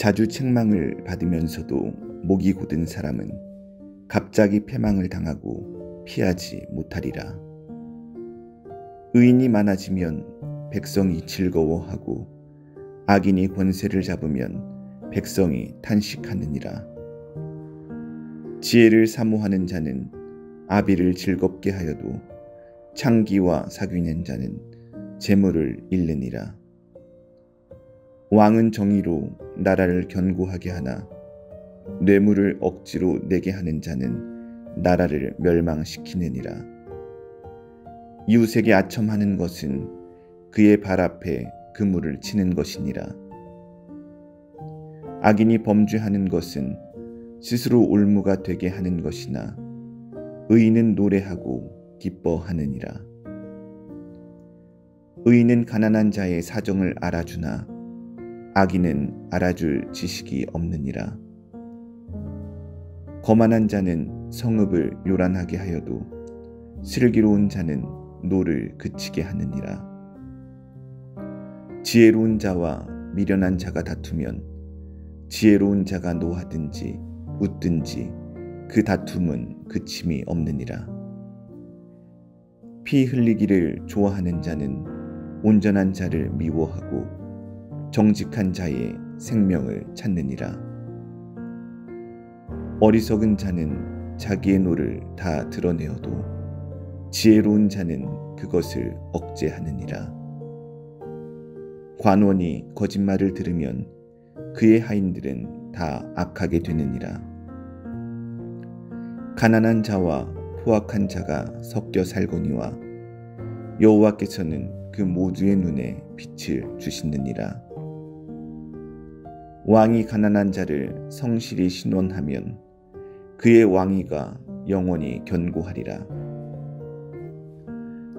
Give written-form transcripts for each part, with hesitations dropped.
자주 책망을 받으면서도 목이 곧은 사람은 갑자기 패망을 당하고 피하지 못하리라. 의인이 많아지면 백성이 즐거워하고 악인이 권세를 잡으면 백성이 탄식하느니라. 지혜를 사모하는 자는 아비를 즐겁게 하여도 창기와 사귀는 자는 재물을 잃느니라. 왕은 정의로 나라를 견고하게 하나 뇌물을 억지로 내게 하는 자는 나라를 멸망시키느니라. 이웃에게 아첨하는 것은 그의 발 앞에 그물을 치는 것이니라. 악인이 범죄하는 것은 스스로 올무가 되게 하는 것이나 의인은 노래하고 기뻐하느니라. 의인은 가난한 자의 사정을 알아주나 악인은 알아줄 지식이 없느니라. 거만한 자는 성읍을 요란하게 하여도 슬기로운 자는 노를 그치게 하느니라. 지혜로운 자와 미련한 자가 다투면 지혜로운 자가 노하든지 웃든지 그 다툼은 그침이 없느니라. 피 흘리기를 좋아하는 자는 온전한 자를 미워하고 정직한 자의 생명을 찾느니라. 어리석은 자는 자기의 노를 다 드러내어도 지혜로운 자는 그것을 억제하느니라. 관원이 거짓말을 들으면 그의 하인들은 다 악하게 되느니라. 가난한 자와 포악한 자가 섞여 살거니와 여호와께서는 그 모두의 눈에 빛을 주시느니라. 왕이 가난한 자를 성실히 신원하면 그의 왕위가 영원히 견고하리라.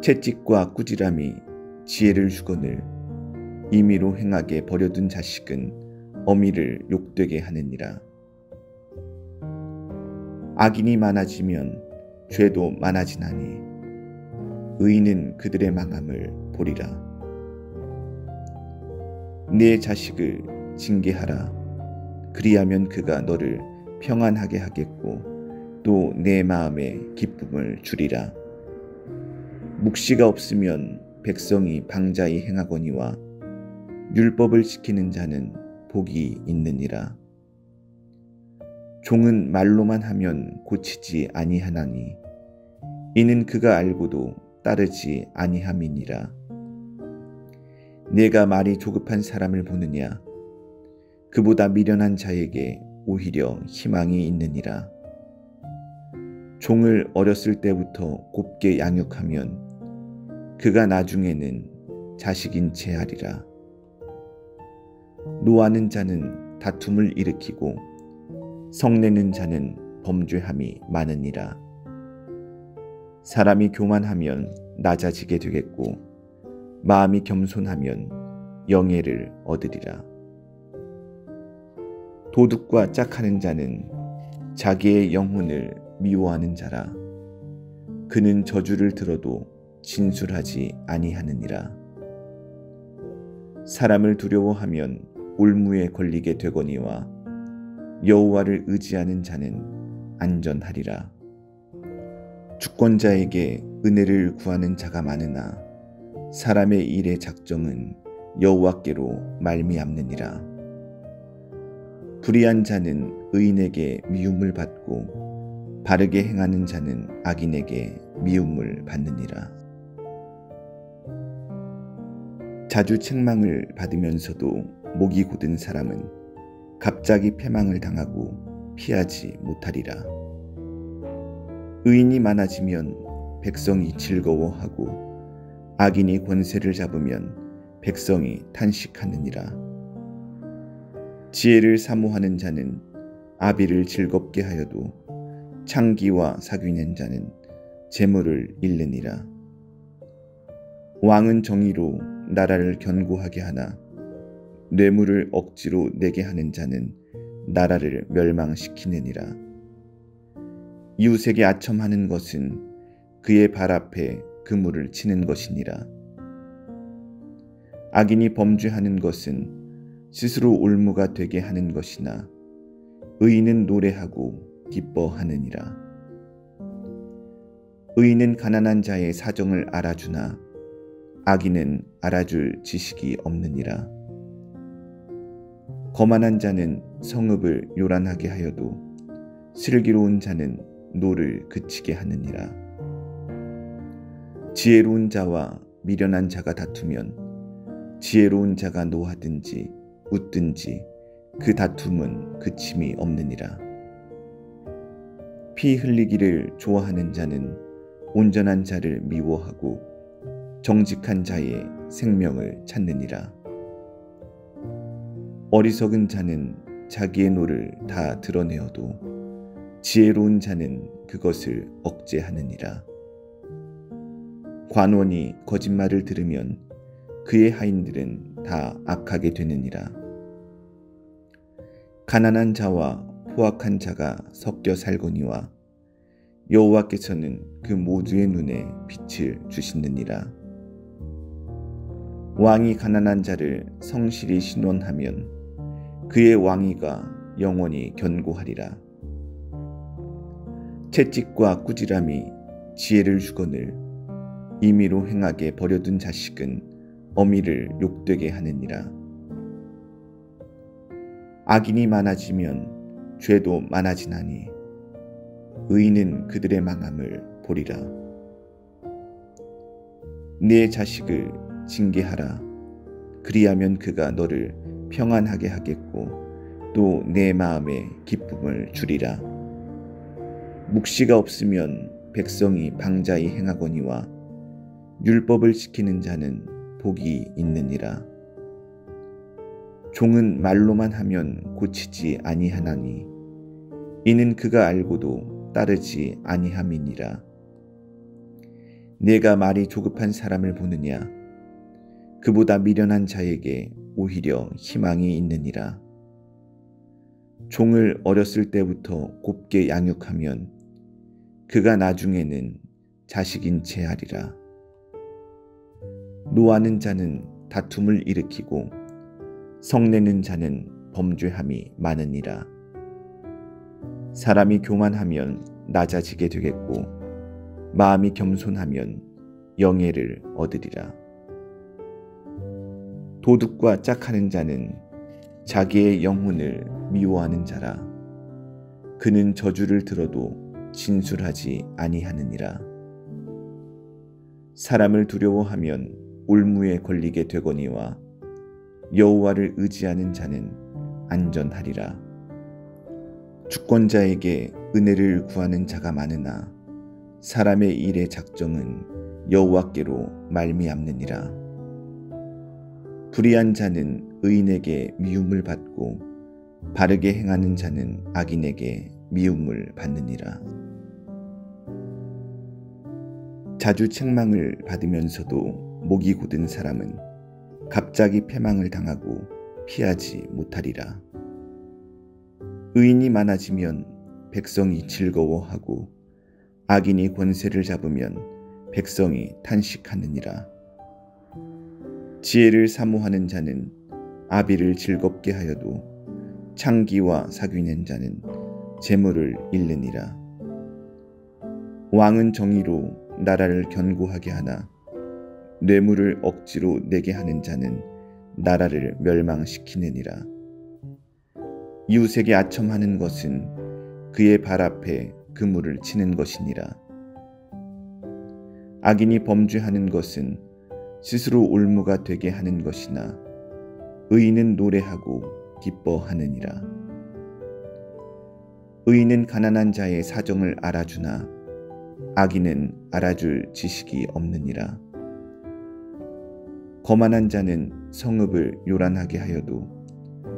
채찍과 꾸지람이 지혜를 주거늘 임의로 행하게 버려둔 자식은 어미를 욕되게 하느니라. 악인이 많아지면 죄도 많아지나니 의인은 그들의 망함을 보리라. 네 자식을 징계하라. 그리하면 그가 너를 평안하게 하겠고 또 내 마음에 기쁨을 주리라. 묵시가 없으면 백성이 방자히 행하거니와 율법을 지키는 자는 복이 있느니라. 종은 말로만 하면 고치지 아니하나니 이는 그가 알고도 따르지 아니함이니라. 내가 말이 조급한 사람을 보느냐? 그보다 미련한 자에게 오히려 희망이 있느니라. 종을 어렸을 때부터 곱게 양육하면 그가 나중에는 자식인 채 하리라. 노하는 자는 다툼을 일으키고 성내는 자는 범죄함이 많으니라. 사람이 교만하면 낮아지게 되겠고 마음이 겸손하면 영예를 얻으리라. 도둑과 짝하는 자는 자기의 영혼을 미워하는 자라. 그는 저주를 들어도 진술하지 아니하느니라. 사람을 두려워하면 올무에 걸리게 되거니와 여호와를 의지하는 자는 안전하리라. 주권자에게 은혜를 구하는 자가 많으나 사람의 일의 작정은 여호와께로 말미암느니라. 불의한 자는 의인에게 미움을 받고 바르게 행하는 자는 악인에게 미움을 받느니라. 자주 책망을 받으면서도 목이 곧은 사람은 갑자기 패망을 당하고 피하지 못하리라. 의인이 많아지면 백성이 즐거워하고 악인이 권세를 잡으면 백성이 탄식하느니라. 지혜를 사모하는 자는 아비를 즐겁게 하여도 창기와 사귀는 자는 재물을 잃느니라. 왕은 정의로 나라를 견고하게 하나 뇌물을 억지로 내게 하는 자는 나라를 멸망시키느니라. 이웃에게 아첨하는 것은 그의 발 앞에 그물을 치는 것이니라. 악인이 범죄하는 것은 스스로 올무가 되게 하는 것이나 의인은 노래하고 기뻐하느니라. 의인은 가난한 자의 사정을 알아주나 악인은 알아줄 지식이 없느니라. 거만한 자는 성읍을 요란하게 하여도 슬기로운 자는 노를 그치게 하느니라. 지혜로운 자와 미련한 자가 다투면 지혜로운 자가 노하든지 웃든지 그 다툼은 그침이 없느니라. 피 흘리기를 좋아하는 자는 온전한 자를 미워하고 정직한 자의 생명을 찾느니라. 어리석은 자는 자기의 노를 다 드러내어도 지혜로운 자는 그것을 억제하느니라. 관원이 거짓말을 들으면 그의 하인들은 다 악하게 되느니라. 가난한 자와 포악한 자가 섞여 살거니와 여호와께서는 그 모두의 눈에 빛을 주시느니라. 왕이 가난한 자를 성실히 신원하면 그의 왕위가 영원히 견고하리라. 채찍과 꾸지람이 지혜를 주거늘 임의로 행하게 버려둔 자식은 어미를 욕되게 하느니라. 악인이 많아지면 죄도 많아지나니 의인은 그들의 망함을 보리라. 네 자식을 징계하라. 그리하면 그가 너를 평안하게 하겠고 또 내 마음에 기쁨을 주리라. 묵시가 없으면 백성이 방자히 행하거니와 율법을 지키는 자는 복이 있느니라. 종은 말로만 하면 고치지 아니하나니 이는 그가 알고도 따르지 아니함이니라. 내가 말이 조급한 사람을 보느냐? 그보다 미련한 자에게 오히려 희망이 있느니라. 종을 어렸을 때부터 곱게 양육하면 그가 나중에는 자식인 채 하리라. 노하는 자는 다툼을 일으키고 성내는 자는 범죄함이 많으니라. 사람이 교만하면 낮아지게 되겠고 마음이 겸손하면 영예를 얻으리라. 도둑과 짝하는 자는 자기의 영혼을 미워하는 자라. 그는 저주를 들어도 진술하지 아니하느니라. 사람을 두려워하면 올무에 걸리게 되거니와 여호와를 의지하는 자는 안전하리라. 주권자에게 은혜를 구하는 자가 많으나 사람의 일의 작정은 여호와께로 말미암느니라. 불의한 자는 의인에게 미움을 받고 바르게 행하는 자는 악인에게 미움을 받느니라. 자주 책망을 받으면서도 목이 곧은 사람은 갑자기 패망을 당하고 피하지 못하리라. 의인이 많아지면 백성이 즐거워하고 악인이 권세를 잡으면 백성이 탄식하느니라. 지혜를 사모하는 자는 아비를 즐겁게 하여도 창기와 사귀는 자는 재물을 잃느니라. 왕은 정의로 나라를 견고하게 하나 뇌물을 억지로 내게 하는 자는 나라를 멸망시키느니라. 이웃에게 아첨하는 것은 그의 발 앞에 그물을 치는 것이니라. 악인이 범죄하는 것은 스스로 올무가 되게 하는 것이나 의인은 노래하고 기뻐하느니라. 의인은 가난한 자의 사정을 알아주나 악인은 알아줄 지식이 없느니라. 거만한 자는 성읍을 요란하게 하여도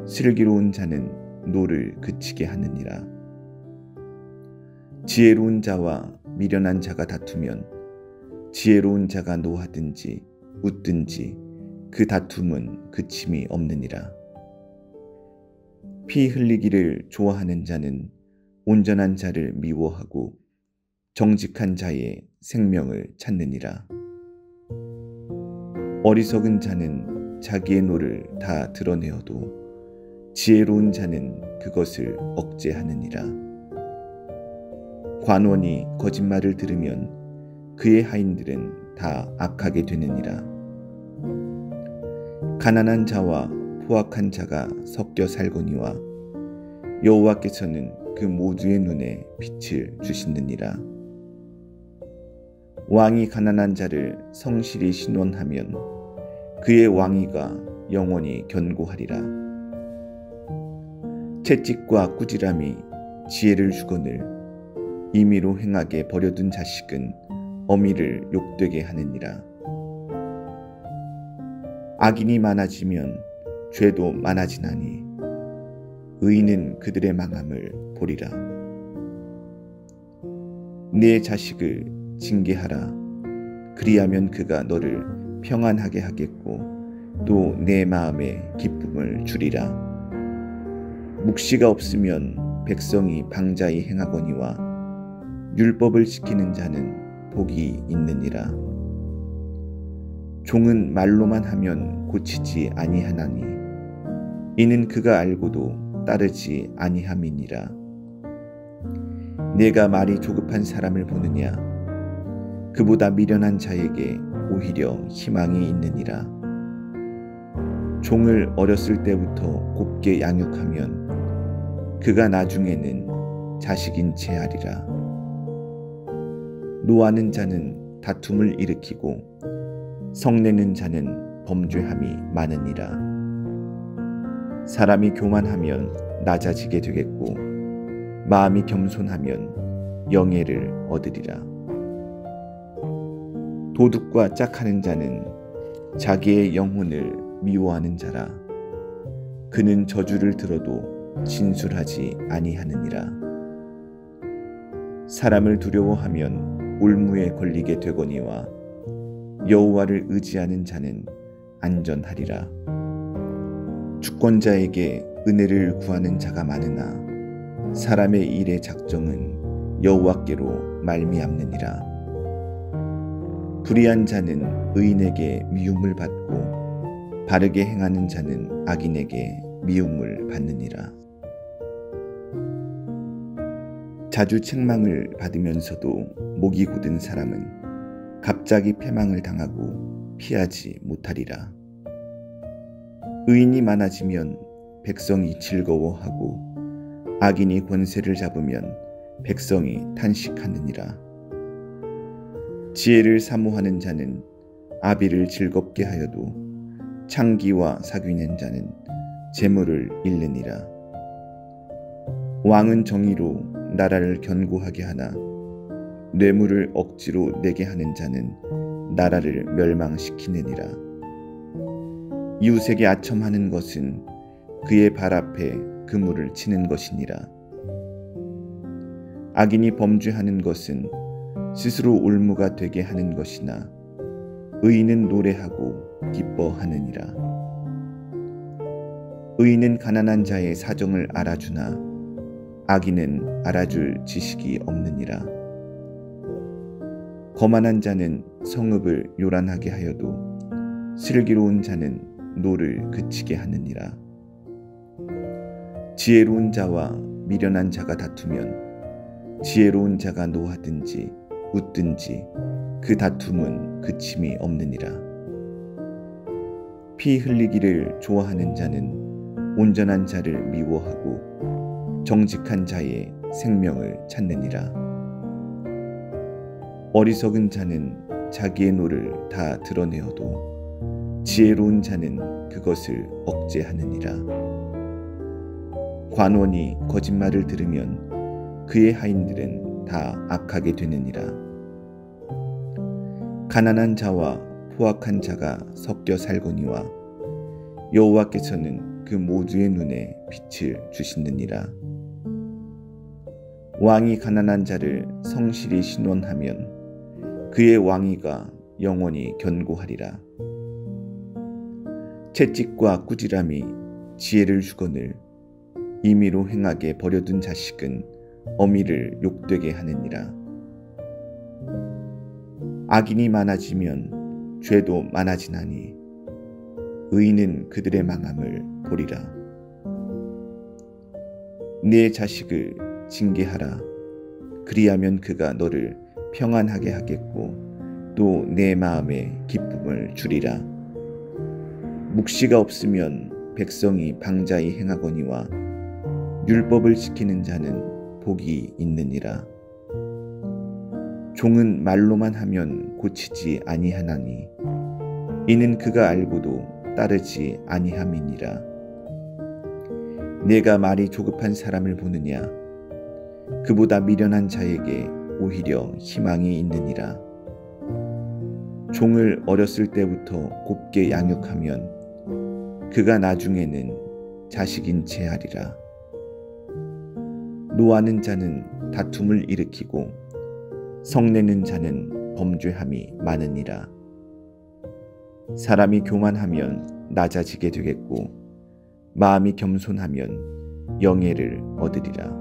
슬기로운 자는 노를 그치게 하느니라. 지혜로운 자와 미련한 자가 다투면 지혜로운 자가 노하든지 웃든지 그 다툼은 그침이 없느니라. 피 흘리기를 좋아하는 자는 온전한 자를 미워하고 정직한 자의 생명을 찾느니라. 어리석은 자는 자기의 노를 다 드러내어도 지혜로운 자는 그것을 억제하느니라. 관원이 거짓말을 들으면 그의 하인들은 다 악하게 되느니라. 가난한 자와 포악한 자가 섞여 살거니와 여호와께서는 그 모두의 눈에 빛을 주시느니라. 왕이 가난한 자를 성실히 신원하면 그의 왕위가 영원히 견고하리라. 채찍과 꾸지람이 지혜를 주거늘 임의로 행하게 버려둔 자식은 어미를 욕되게 하느니라. 악인이 많아지면 죄도 많아지나니 의인은 그들의 망함을 보리라. 네 자식을 징계하라. 그리하면 그가 너를 평안하게 하겠고 또 내 마음에 기쁨을 주리라. 묵시가 없으면 백성이 방자히 행하거니와 율법을 지키는 자는 복이 있느니라. 종은 말로만 하면 고치지 아니하나니 이는 그가 알고도 따르지 아니함이니라. 내가 말이 조급한 사람을 보느냐? 그보다 미련한 자에게 오히려 희망이 있느니라. 종을 어렸을 때부터 곱게 양육하면 그가 나중에는 자식인 채 하리라. 노하는 자는 다툼을 일으키고 성내는 자는 범죄함이 많으니라. 사람이 교만하면 낮아지게 되겠고 마음이 겸손하면 영예를 얻으리라. 도둑과 짝하는 자는 자기의 영혼을 미워하는 자라. 그는 저주를 들어도 진술하지 아니하느니라. 사람을 두려워하면 올무에 걸리게 되거니와 여호와를 의지하는 자는 안전하리라. 주권자에게 은혜를 구하는 자가 많으나 사람의 일의 작정은 여호와께로 말미암느니라. 불의한 자는 의인에게 미움을 받고 바르게 행하는 자는 악인에게 미움을 받느니라. 자주 책망을 받으면서도 목이 굳은 사람은 갑자기 패망을 당하고 피하지 못하리라. 의인이 많아지면 백성이 즐거워하고 악인이 권세를 잡으면 백성이 탄식하느니라. 지혜를 사모하는 자는 아비를 즐겁게 하여도 창기와 사귀는 자는 재물을 잃느니라. 왕은 정의로 나라를 견고하게 하나 뇌물을 억지로 내게 하는 자는 나라를 멸망시키느니라. 이웃에게 아첨하는 것은 그의 발 앞에 그물을 치는 것이니라. 악인이 범죄하는 것은 스스로 올무가 되게 하는 것이나 의인은 노래하고 기뻐하느니라. 의인은 가난한 자의 사정을 알아주나 악인은 알아줄 지식이 없느니라. 거만한 자는 성읍을 요란하게 하여도 슬기로운 자는 노를 그치게 하느니라. 지혜로운 자와 미련한 자가 다투면 지혜로운 자가 노하든지 웃든지 그 다툼은 그침이 없느니라. 피 흘리기를 좋아하는 자는 온전한 자를 미워하고 정직한 자의 생명을 찾느니라. 어리석은 자는 자기의 노를 다 드러내어도 지혜로운 자는 그것을 억제하느니라. 관원이 거짓말을 들으면 그의 하인들은 다 악하게 되느니라. 가난한 자와 포악한 자가 섞여 살거니와 여호와께서는 그 모두의 눈에 빛을 주시느니라. 왕이 가난한 자를 성실히 신원하면 그의 왕위가 영원히 견고하리라. 채찍과 꾸지람이 지혜를 주거늘 임의로 행하게 버려둔 자식은 어미를 욕되게 하느니라. 악인이 많아지면 죄도 많아지나니 의인은 그들의 망함을 보리라. 네 자식을 징계하라. 그리하면 그가 너를 평안하게 하겠고 또 내 마음에 기쁨을 주리라. 묵시가 없으면 백성이 방자히 행하거니와 율법을 지키는 자는 복이 있느니라. 종은 말로만 하면 고치지 아니하나니 이는 그가 알고도 따르지 아니함이니라. 내가 말이 조급한 사람을 보느냐? 그보다 미련한 자에게 오히려 희망이 있느니라. 종을 어렸을 때부터 곱게 양육하면 그가 나중에는 자식인 채 하리라. 노하는 자는 다툼을 일으키고 성내는 자는 범죄함이 많으니라. 사람이 교만하면 낮아지게 되겠고 마음이 겸손하면 영예를 얻으리라.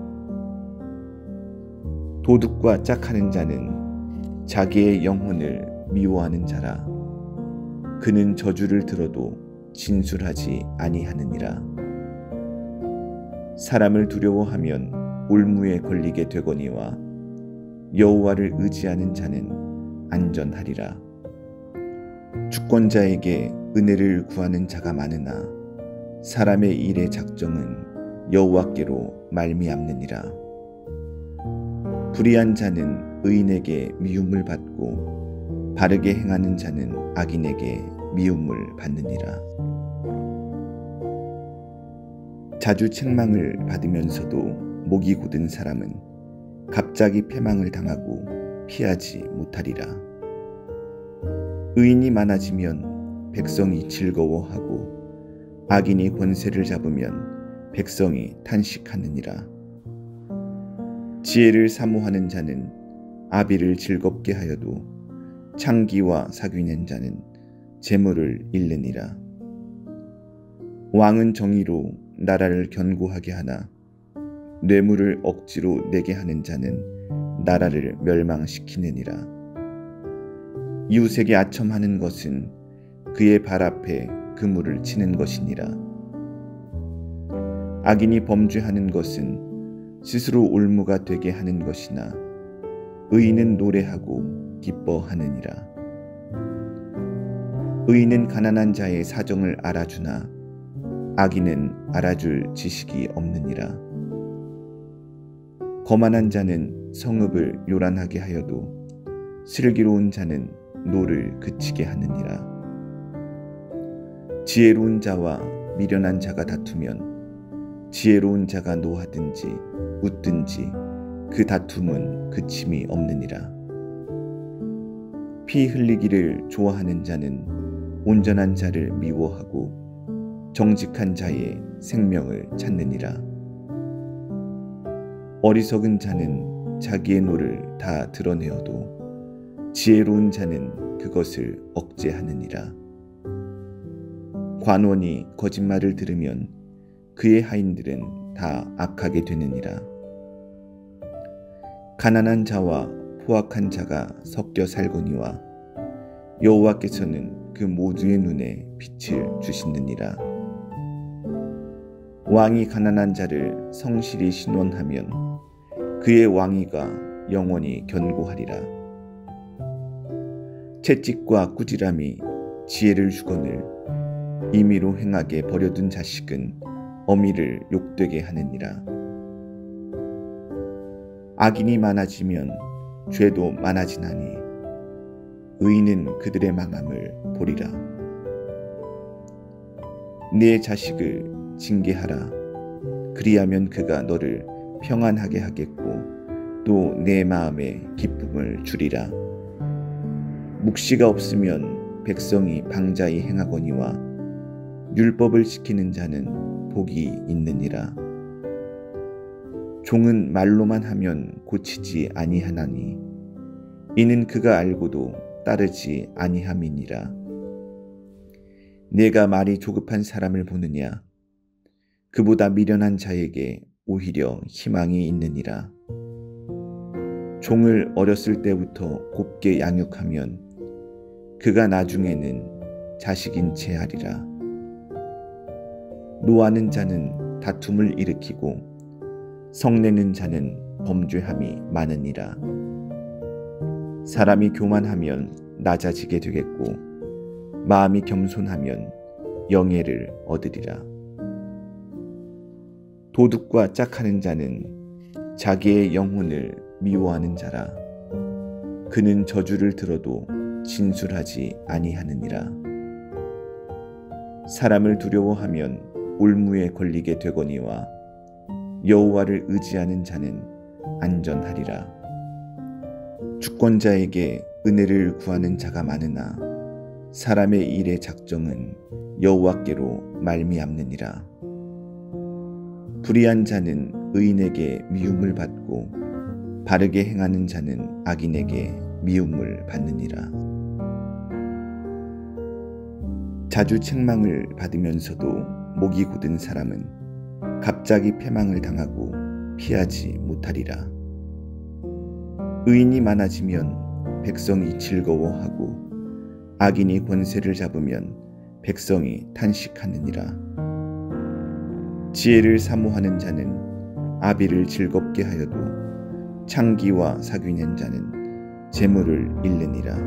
도둑과 짝하는 자는 자기의 영혼을 미워하는 자라. 그는 저주를 들어도 진술하지 아니하느니라. 사람을 두려워하면 올무에 걸리게 되거니와 여호와를 의지하는 자는 안전하리라. 주권자에게 은혜를 구하는 자가 많으나 사람의 일의 작정은 여호와께로 말미암느니라. 불의한 자는 의인에게 미움을 받고 바르게 행하는 자는 악인에게 미움을 받느니라. 자주 책망을 받으면서도 목이 곧은 사람은 갑자기 패망을 당하고 피하지 못하리라. 의인이 많아지면 백성이 즐거워하고 악인이 권세를 잡으면 백성이 탄식하느니라. 지혜를 사모하는 자는 아비를 즐겁게 하여도 창기와 사귀는 자는 재물을 잃느니라. 왕은 정의로 나라를 견고하게 하나 뇌물을 억지로 내게 하는 자는 나라를 멸망시키느니라. 이웃에게 아첨하는 것은 그의 발 앞에 그물을 치는 것이니라. 악인이 범죄하는 것은 스스로 올무가 되게 하는 것이나 의인은 노래하고 기뻐하느니라. 의인은 가난한 자의 사정을 알아주나 악인은 알아줄 지식이 없느니라. 거만한 자는 성읍을 요란하게 하여도 슬기로운 자는 노를 그치게 하느니라. 지혜로운 자와 미련한 자가 다투면 지혜로운 자가 노하든지 웃든지 그 다툼은 그침이 없느니라. 피 흘리기를 좋아하는 자는 온전한 자를 미워하고 정직한 자의 생명을 찾느니라. 어리석은 자는 자기의 노를 다 드러내어도 지혜로운 자는 그것을 억제하느니라. 관원이 거짓말을 들으면 그의 하인들은 다 악하게 되느니라. 가난한 자와 포악한 자가 섞여 살거니와 여호와께서는 그 모두의 눈에 빛을 주시느니라. 왕이 가난한 자를 성실히 신원하면 그의 왕위가 영원히 견고하리라. 채찍과 꾸지람이 지혜를 주거늘 임의로 행하게 버려둔 자식은 어미를 욕되게 하느니라. 악인이 많아지면 죄도 많아지나니 의인은 그들의 망함을 보리라. 네 자식을 징계하라. 그리하면 그가 너를 평안하게 하겠고 또 내 마음에 기쁨을 주리라. 묵시가 없으면 백성이 방자히 행하거니와 율법을 지키는 자는 복이 있느니라. 종은 말로만 하면 고치지 아니하나니 이는 그가 알고도 따르지 아니함이니라. 내가 말이 조급한 사람을 보느냐? 그보다 미련한 자에게 오히려 희망이 있느니라. 종을 어렸을 때부터 곱게 양육하면 그가 나중에는 자식인 채 하리라. 노하는 자는 다툼을 일으키고 성내는 자는 범죄함이 많으니라. 사람이 교만하면 낮아지게 되겠고 마음이 겸손하면 영예를 얻으리라. 도둑과 짝하는 자는 자기의 영혼을 미워하는 자라. 그는 저주를 들어도 진술하지 아니하느니라. 사람을 두려워하면 올무에 걸리게 되거니와 여호와를 의지하는 자는 안전하리라. 주권자에게 은혜를 구하는 자가 많으나 사람의 일의 작정은 여호와께로 말미암느니라. 불의한 자는 의인에게 미움을 받고 바르게 행하는 자는 악인에게 미움을 받느니라. 자주 책망을 받으면서도 목이 곧은 사람은 갑자기 패망을 당하고 피하지 못하리라. 의인이 많아지면 백성이 즐거워하고 악인이 권세를 잡으면 백성이 탄식하느니라. 지혜를 사모하는 자는 아비를 즐겁게 하여도 창기와 사귀는 자는 재물을 잃느니라.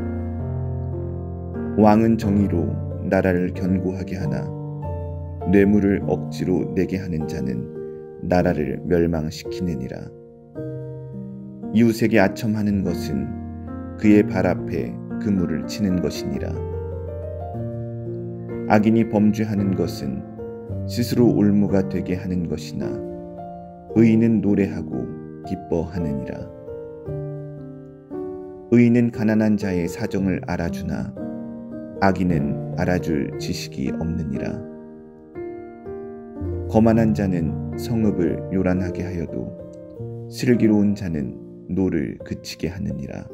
왕은 정의로 나라를 견고하게 하나 뇌물을 억지로 내게 하는 자는 나라를 멸망시키느니라. 이웃에게 아첨하는 것은 그의 발 앞에 그물을 치는 것이니라. 악인이 범죄하는 것은 스스로 올무가 되게 하는 것이나 의인은 노래하고 기뻐하느니라. 의인은 가난한 자의 사정을 알아주나 악인은 알아줄 지식이 없느니라. 거만한 자는 성읍을 요란하게 하여도 슬기로운 자는 노를 그치게 하느니라.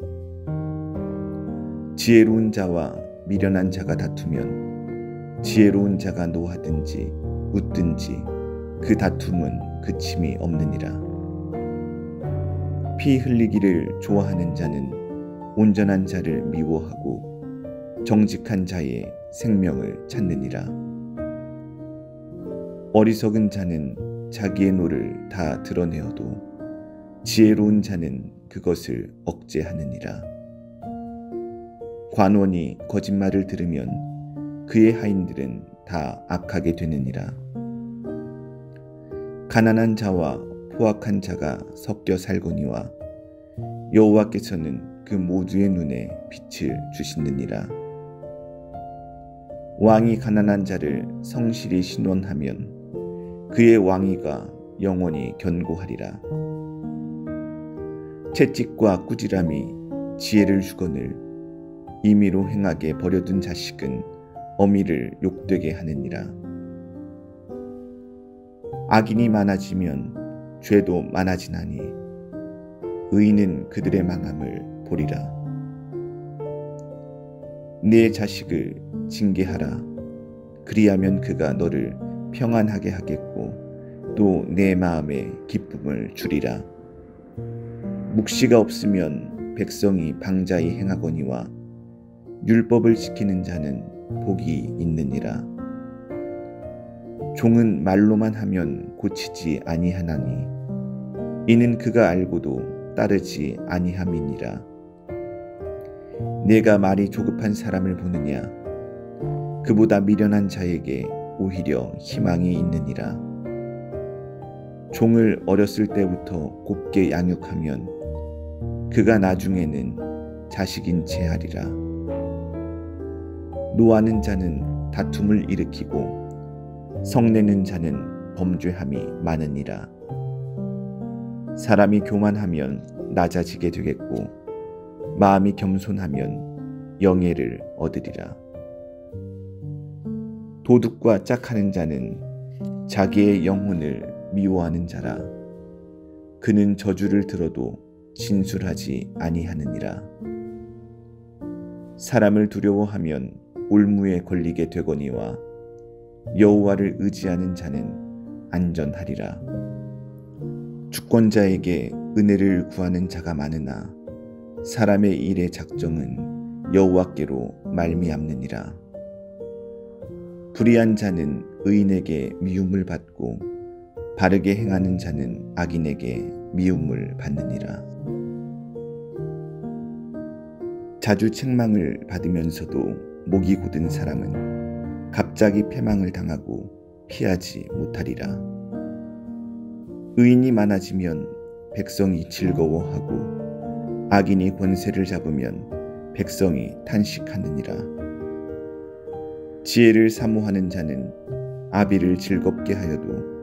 지혜로운 자와 미련한 자가 다투면 지혜로운 자가 노하든지 웃든지 그 다툼은 그침이 없느니라. 피 흘리기를 좋아하는 자는 온전한 자를 미워하고 정직한 자의 생명을 찾느니라. 어리석은 자는 자기의 노를 다 드러내어도 지혜로운 자는 그것을 억제하느니라. 관원이 거짓말을 들으면 그의 하인들은 다 악하게 되느니라. 가난한 자와 포악한 자가 섞여 살거니와 여호와께서는 그 모두의 눈에 빛을 주시느니라. 왕이 가난한 자를 성실히 신원하면 그의 왕위가 영원히 견고하리라. 채찍과 꾸지람이 지혜를 주거늘 임의로 행하게 버려둔 자식은 어미를 욕되게 하느니라. 악인이 많아지면 죄도 많아지나니 의인은 그들의 망함을 보리라. 네 자식을 징계하라. 그리하면 그가 너를 평안하게 하겠고 또 내 마음에 기쁨을 주리라. 묵시가 없으면 백성이 방자히 행하거니와 율법을 지키는 자는 복이 있느니라. 종은 말로만 하면 고치지 아니하나니 이는 그가 알고도 따르지 아니함이니라. 내가 말이 조급한 사람을 보느냐? 그보다 미련한 자에게 오히려 희망이 있느니라. 종을 어렸을 때부터 곱게 양육하면 그가 나중에는 자식인 채 하리라. 노하는 자는 다툼을 일으키고 성내는 자는 범죄함이 많으니라. 사람이 교만하면 낮아지게 되겠고 마음이 겸손하면 영예를 얻으리라. 도둑과 짝하는 자는 자기의 영혼을 미워하는 자라. 그는 저주를 들어도 진술하지 아니하느니라. 사람을 두려워하면 올무에 걸리게 되거니와 여호와를 의지하는 자는 안전하리라. 주권자에게 은혜를 구하는 자가 많으나 사람의 일의 작정은 여호와께로 말미암느니라. 불의한 자는 의인에게 미움을 받고 바르게 행하는 자는 악인에게 미움을 받느니라. 자주 책망을 받으면서도 목이 곧은 사람은 갑자기 패망을 당하고 피하지 못하리라. 의인이 많아지면 백성이 즐거워하고 악인이 권세를 잡으면 백성이 탄식하느니라. 지혜를 사모하는 자는 아비를 즐겁게 하여도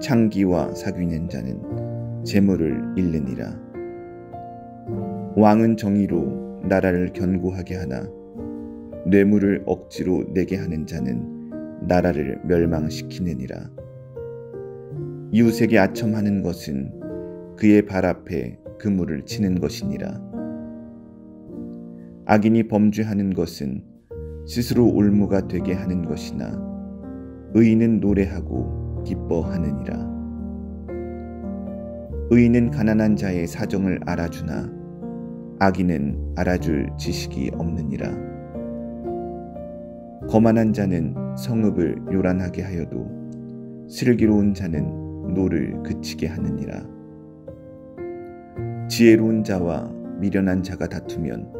창기와 사귀는 자는 재물을 잃느니라. 왕은 정의로 나라를 견고하게 하나 뇌물을 억지로 내게 하는 자는 나라를 멸망시키느니라. 이웃에게 아첨하는 것은 그의 발 앞에 그물을 치는 것이니라. 악인이 범죄하는 것은 스스로 올무가 되게 하는 것이나 의인은 노래하고 기뻐하느니라. 의인은 가난한 자의 사정을 알아주나 악인은 알아줄 지식이 없느니라. 거만한 자는 성읍을 요란하게 하여도 슬기로운 자는 노를 그치게 하느니라. 지혜로운 자와 미련한 자가 다투면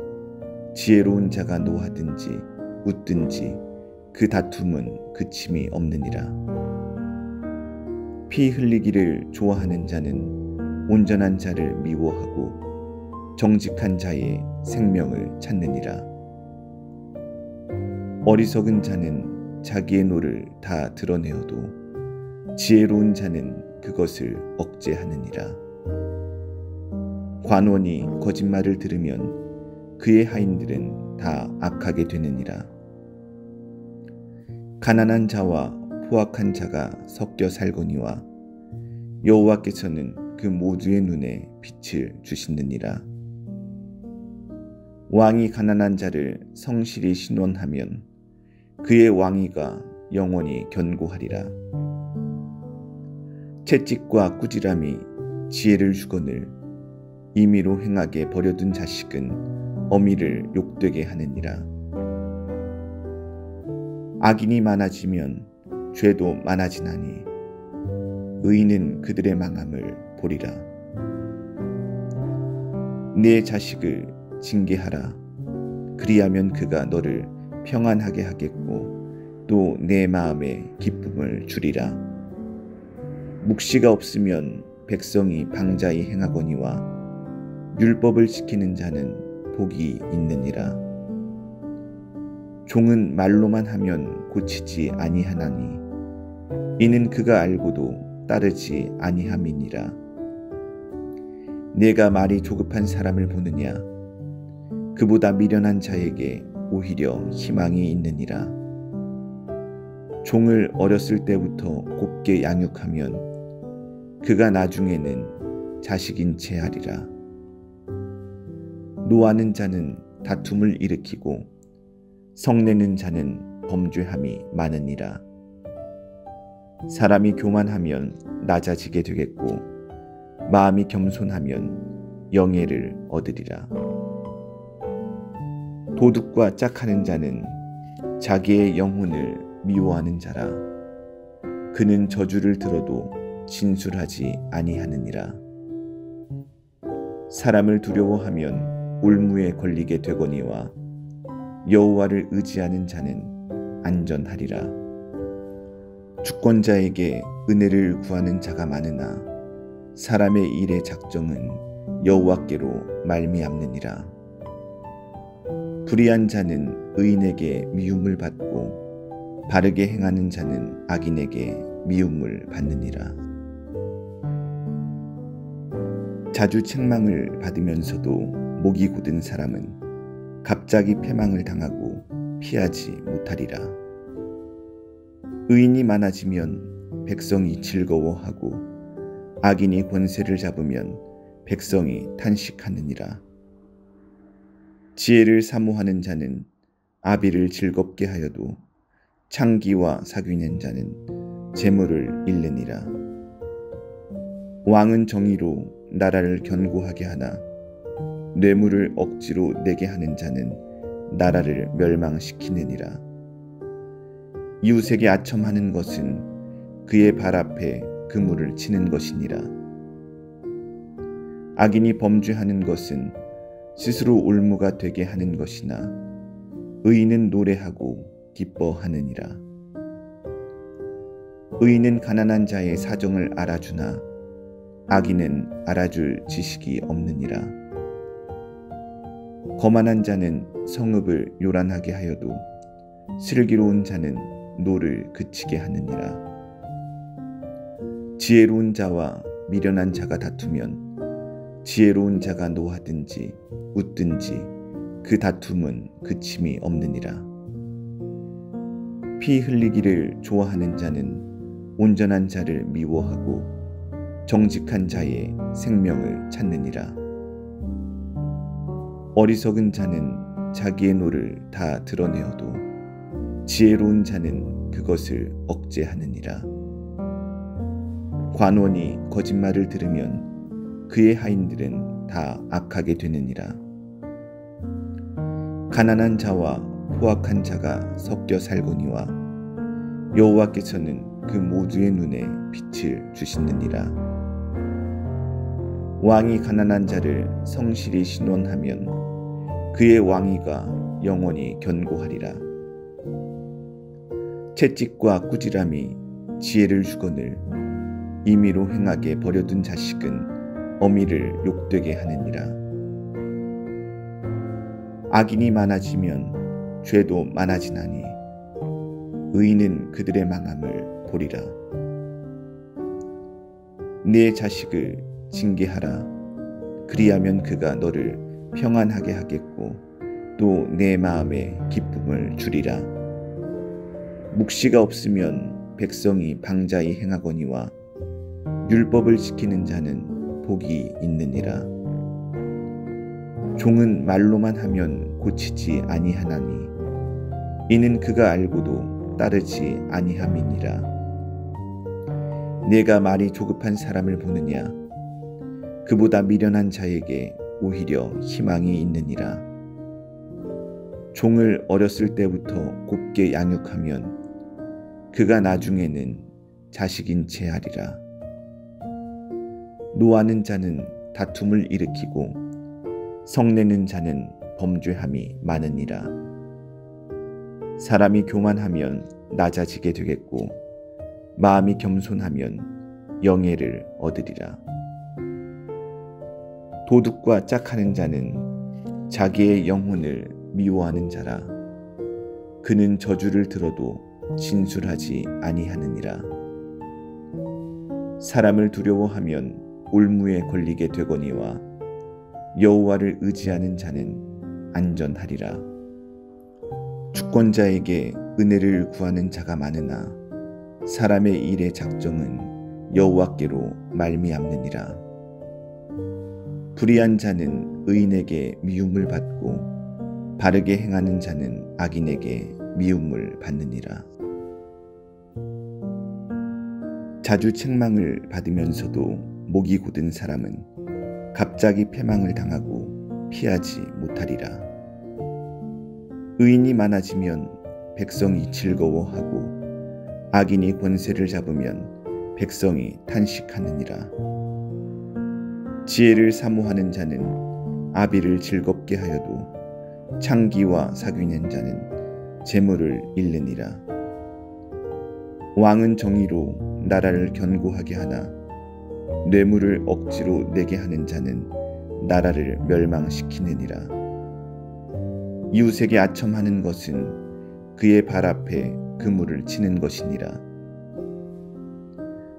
지혜로운 자가 노하든지 웃든지 그 다툼은 그침이 없느니라. 피 흘리기를 좋아하는 자는 온전한 자를 미워하고 정직한 자의 생명을 찾느니라. 어리석은 자는 자기의 노를 다 드러내어도 지혜로운 자는 그것을 억제하느니라. 관원이 거짓말을 들으면 그의 하인들은 다 악하게 되느니라. 가난한 자와 포악한 자가 섞여 살거니와 여호와께서는 그 모두의 눈에 빛을 주시느니라. 왕이 가난한 자를 성실히 신원하면 그의 왕위가 영원히 견고하리라. 채찍과 꾸지람이 지혜를 주거늘 임의로 행하게 버려둔 자식은 어미를 욕되게 하느니라. 악인이 많아지면 죄도 많아지나니 의인은 그들의 망함을 보리라. 네 자식을 징계하라. 그리하면 그가 너를 평안하게 하겠고 또 내 마음에 기쁨을 주리라. 묵시가 없으면 백성이 방자히 행하거니와 율법을 지키는 자는 복이 있느니라. 종은 말로만 하면 고치지 아니하나니 이는 그가 알고도 따르지 아니함이니라. 내가 말이 조급한 사람을 보느냐? 그보다 미련한 자에게 오히려 희망이 있느니라. 종을 어렸을 때부터 곱게 양육하면 그가 나중에는 자식인 채 하리라. 노하는 자는 다툼을 일으키고 성내는 자는 범죄함이 많으니라. 사람이 교만하면 낮아지게 되겠고 마음이 겸손하면 영예를 얻으리라. 도둑과 짝하는 자는 자기의 영혼을 미워하는 자라. 그는 저주를 들어도 진술하지 아니하느니라. 사람을 두려워하면 올무에 걸리게 되거니와 여호와를 의지하는 자는 안전하리라. 주권자에게 은혜를 구하는 자가 많으나 사람의 일의 작정은 여호와께로 말미암느니라. 불의한 자는 의인에게 미움을 받고 바르게 행하는 자는 악인에게 미움을 받느니라. 자주 책망을 받으면서도 목이 곧은 사람은 갑자기 패망을 당하고 피하지 못하리라. 의인이 많아지면 백성이 즐거워하고 악인이 권세를 잡으면 백성이 탄식하느니라. 지혜를 사모하는 자는 아비를 즐겁게 하여도 창기와 사귀는 자는 재물을 잃느니라. 왕은 정의로 나라를 견고하게 하나 뇌물을 억지로 내게 하는 자는 나라를 멸망시키느니라. 이웃에게 아첨하는 것은 그의 발 앞에 그물을 치는 것이니라. 악인이 범죄하는 것은 스스로 올무가 되게 하는 것이나 의인은 노래하고 기뻐하느니라. 의인은 가난한 자의 사정을 알아주나 악인은 알아줄 지식이 없느니라. 거만한 자는 성읍을 요란하게 하여도 슬기로운 자는 노를 그치게 하느니라. 지혜로운 자와 미련한 자가 다투면 지혜로운 자가 노하든지 웃든지 그 다툼은 그침이 없느니라. 피 흘리기를 좋아하는 자는 온전한 자를 미워하고 정직한 자의 생명을 찾느니라. 어리석은 자는 자기의 노를 다 드러내어도 지혜로운 자는 그것을 억제하느니라. 관원이 거짓말을 들으면 그의 하인들은 다 악하게 되느니라. 가난한 자와 포악한 자가 섞여 살거니와 여호와께서는 그 모두의 눈에 빛을 주시느니라. 왕이 가난한 자를 성실히 신원하면 그의 왕위가 영원히 견고하리라. 채찍과 꾸지람이 지혜를 주거늘 임의로 행하게 버려둔 자식은 어미를 욕되게 하느니라. 악인이 많아지면 죄도 많아지나니 의인은 그들의 망함을 보리라. 네 자식을 징계하라. 그리하면 그가 너를 평안하게 하겠고 또 내 마음에 기쁨을 주리라. 묵시가 없으면 백성이 방자히 행하거니와 율법을 지키는 자는 복이 있느니라. 종은 말로만 하면 고치지 아니하나니 이는 그가 알고도 따르지 아니함이니라. 내가 말이 조급한 사람을 보느냐? 그보다 미련한 자에게 오히려 희망이 있느니라. 종을 어렸을 때부터 곱게 양육하면 그가 나중에는 자식인 채 하리라. 노하는 자는 다툼을 일으키고 성내는 자는 범죄함이 많으니라. 사람이 교만하면 낮아지게 되겠고 마음이 겸손하면 영예를 얻으리라. 도둑과 짝하는 자는 자기의 영혼을 미워하는 자라. 그는 저주를 들어도 진술하지 아니하느니라. 사람을 두려워하면 올무에 걸리게 되거니와 여호와를 의지하는 자는 안전하리라. 주권자에게 은혜를 구하는 자가 많으나 사람의 일의 작정은 여호와께로 말미암느니라. 불의한 자는 의인에게 미움을 받고 바르게 행하는 자는 악인에게 미움을 받느니라. 자주 책망을 받으면서도 목이 곧은 사람은 갑자기 패망을 당하고 피하지 못하리라. 의인이 많아지면 백성이 즐거워하고 악인이 권세를 잡으면 백성이 탄식하느니라. 지혜를 사모하는 자는 아비를 즐겁게 하여도 창기와 사귀는 자는 재물을 잃느니라. 왕은 정의로 나라를 견고하게 하나 뇌물을 억지로 내게 하는 자는 나라를 멸망시키느니라. 이웃에게 아첨하는 것은 그의 발 앞에 그물을 치는 것이니라.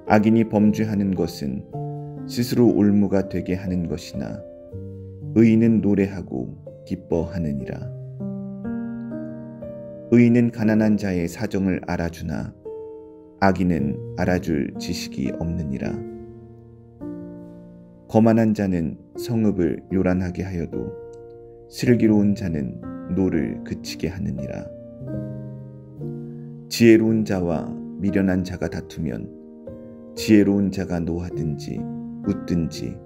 악인이 범죄하는 것은 스스로 올무가 되게 하는 것이나 의인은 노래하고 기뻐하느니라. 의인은 가난한 자의 사정을 알아주나 악인은 알아줄 지식이 없느니라. 거만한 자는 성읍을 요란하게 하여도 슬기로운 자는 노를 그치게 하느니라. 지혜로운 자와 미련한 자가 다투면 지혜로운 자가 노하든지 웃든지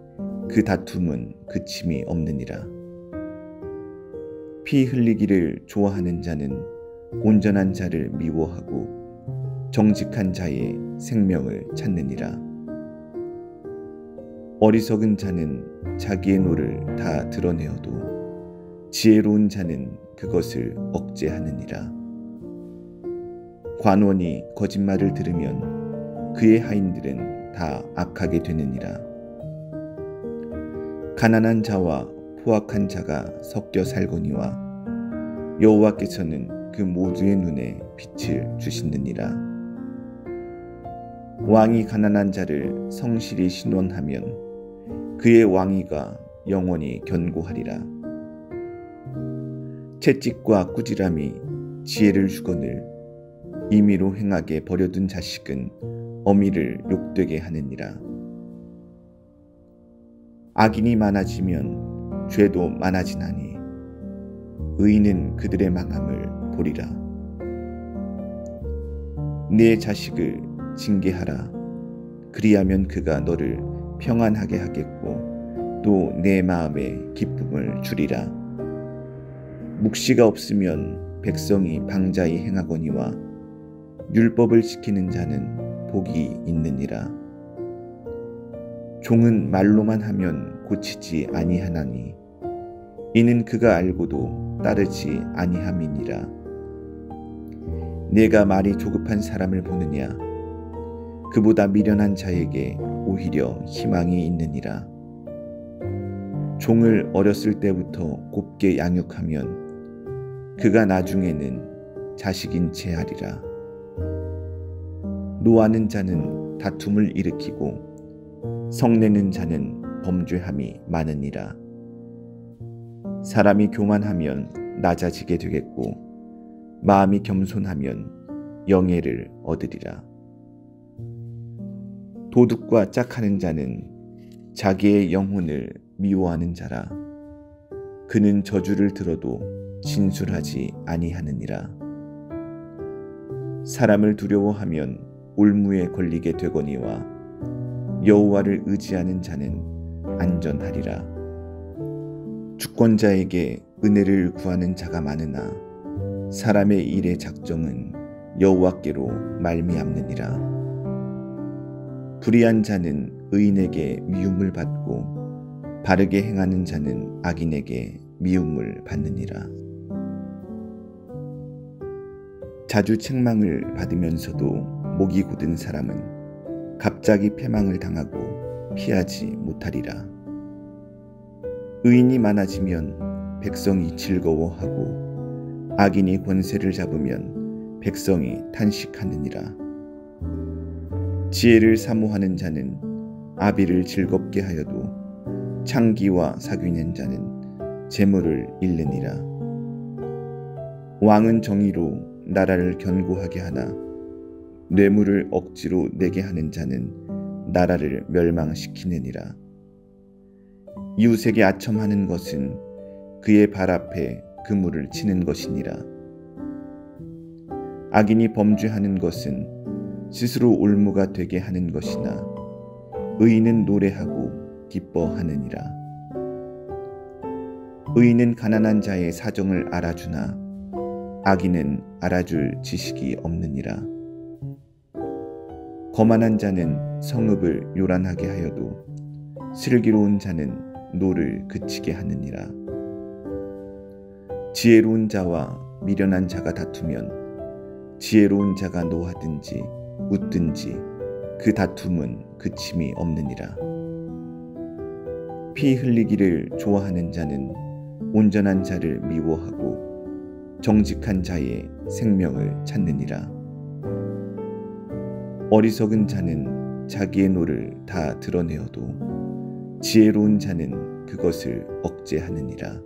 그 다툼은 그침이 없느니라. 피 흘리기를 좋아하는 자는 온전한 자를 미워하고 정직한 자의 생명을 찾느니라. 어리석은 자는 자기의 노를 다 드러내어도 지혜로운 자는 그것을 억제하느니라. 관원이 거짓말을 들으면 그의 하인들은 다 악하게 되느니라. 가난한 자와 포악한 자가 섞여 살거니와 여호와께서는 그 모두의 눈에 빛을 주시느니라. 왕이 가난한 자를 성실히 신원하면 그의 왕위가 영원히 견고하리라. 채찍과 꾸지람이 지혜를 주거늘 임의로 행하게 버려둔 자식은 어미를 욕되게 하느니라. 악인이 많아지면 죄도 많아지나니 의인은 그들의 망함을 보리라. 네 자식을 징계하라. 그리하면 그가 너를 평안하게 하겠고 또 내 마음에 기쁨을 주리라. 묵시가 없으면 백성이 방자히 행하거니와 율법을 지키는 자는 복이 있느니라. 종은 말로만 하면 고치지 아니하나니 이는 그가 알고도 따르지 아니함이니라. 내가 말이 조급한 사람을 보느냐? 그보다 미련한 자에게 오히려 희망이 있느니라. 종을 어렸을 때부터 곱게 양육하면 그가 나중에는 자식인 채 하리라. 노하는 자는 다툼을 일으키고 성내는 자는 범죄함이 많으니라. 사람이 교만하면 낮아지게 되겠고 마음이 겸손하면 영예를 얻으리라. 도둑과 짝하는 자는 자기의 영혼을 미워하는 자라. 그는 저주를 들어도 진술하지 아니하느니라. 사람을 두려워하면 올무에 걸리게 되거니와 여호와를 의지하는 자는 안전하리라. 주권자에게 은혜를 구하는 자가 많으나 사람의 일의 작정은 여호와께로 말미암느니라. 불의한 자는 의인에게 미움을 받고 바르게 행하는 자는 악인에게 미움을 받느니라. 자주 책망을 받으면서도 목이 곧은 사람은 갑자기 패망을 당하고 피하지 못하리라. 의인이 많아지면 백성이 즐거워하고 악인이 권세를 잡으면 백성이 탄식하느니라. 지혜를 사모하는 자는 아비를 즐겁게 하여도 창기와 사귀는 자는 재물을 잃느니라. 왕은 정의로 나라를 견고하게 하나 뇌물을 억지로 내게 하는 자는 나라를 멸망시키느니라. 이웃에게 아첨하는 것은 그의 발 앞에 그물을 치는 것이니라. 악인이 범죄하는 것은 스스로 올무가 되게 하는 것이나 의인은 노래하고 기뻐하느니라. 의인은 가난한 자의 사정을 알아주나 악인은 알아줄 지식이 없느니라. 거만한 자는 성읍을 요란하게 하여도 슬기로운 자는 노를 그치게 하느니라. 지혜로운 자와 미련한 자가 다투면 지혜로운 자가 노하든지 웃든지 그 다툼은 그침이 없느니라. 피 흘리기를 좋아하는 자는 온전한 자를 미워하고 정직한 자의 생명을 찾느니라. 어리석은 자는 자기의 노를 다 드러내어도 지혜로운 자는 그것을 억제하느니라.